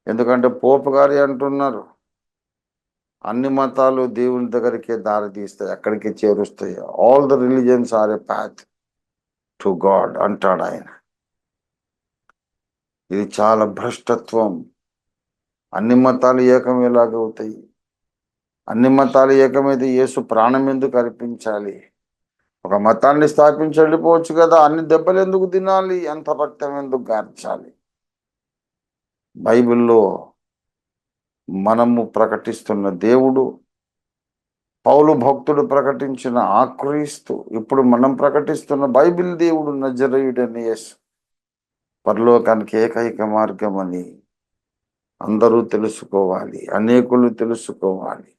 ఎందుకంటే పోపు గారు అంటున్నారు, అన్ని మతాలు దేవుని దగ్గరికే దారి తీస్తాయి, అక్కడికి చేరుస్తాయి. All the religions are a path to God అంటాడు ఆయన. ఇది చాలా భ్రష్టత్వం. అన్ని మతాలు ఏకం ఎలాగవుతాయి? అన్ని మతాలు ఏకమైతే యేసు ప్రాణం ఎందుకు అర్పించాలి? ఒక మతాన్ని స్థాపించి వెళ్ళిపోవచ్చు కదా. అన్ని దెబ్బలు ఎందుకు తినాలి? అంత రక్తం ఎందుకు గార్చాలి? బైబిల్లో మనము ప్రకటిస్తున్న దేవుడు, పౌలు భక్తుడు ప్రకటించిన ఆ క్రీస్తు, ఇప్పుడు మనం ప్రకటిస్తున్న బైబిల్ దేవుడు నజరేయుడైన యేసు పరలోకానికి ఏకైక మార్గం అని అందరూ తెలుసుకోవాలి, అనేకులు తెలుసుకోవాలి.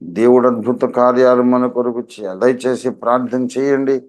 దేవుడు అద్భుత కార్యాలు మన కొరకు చేయాలి. దయచేసి ప్రార్థన చేయండి.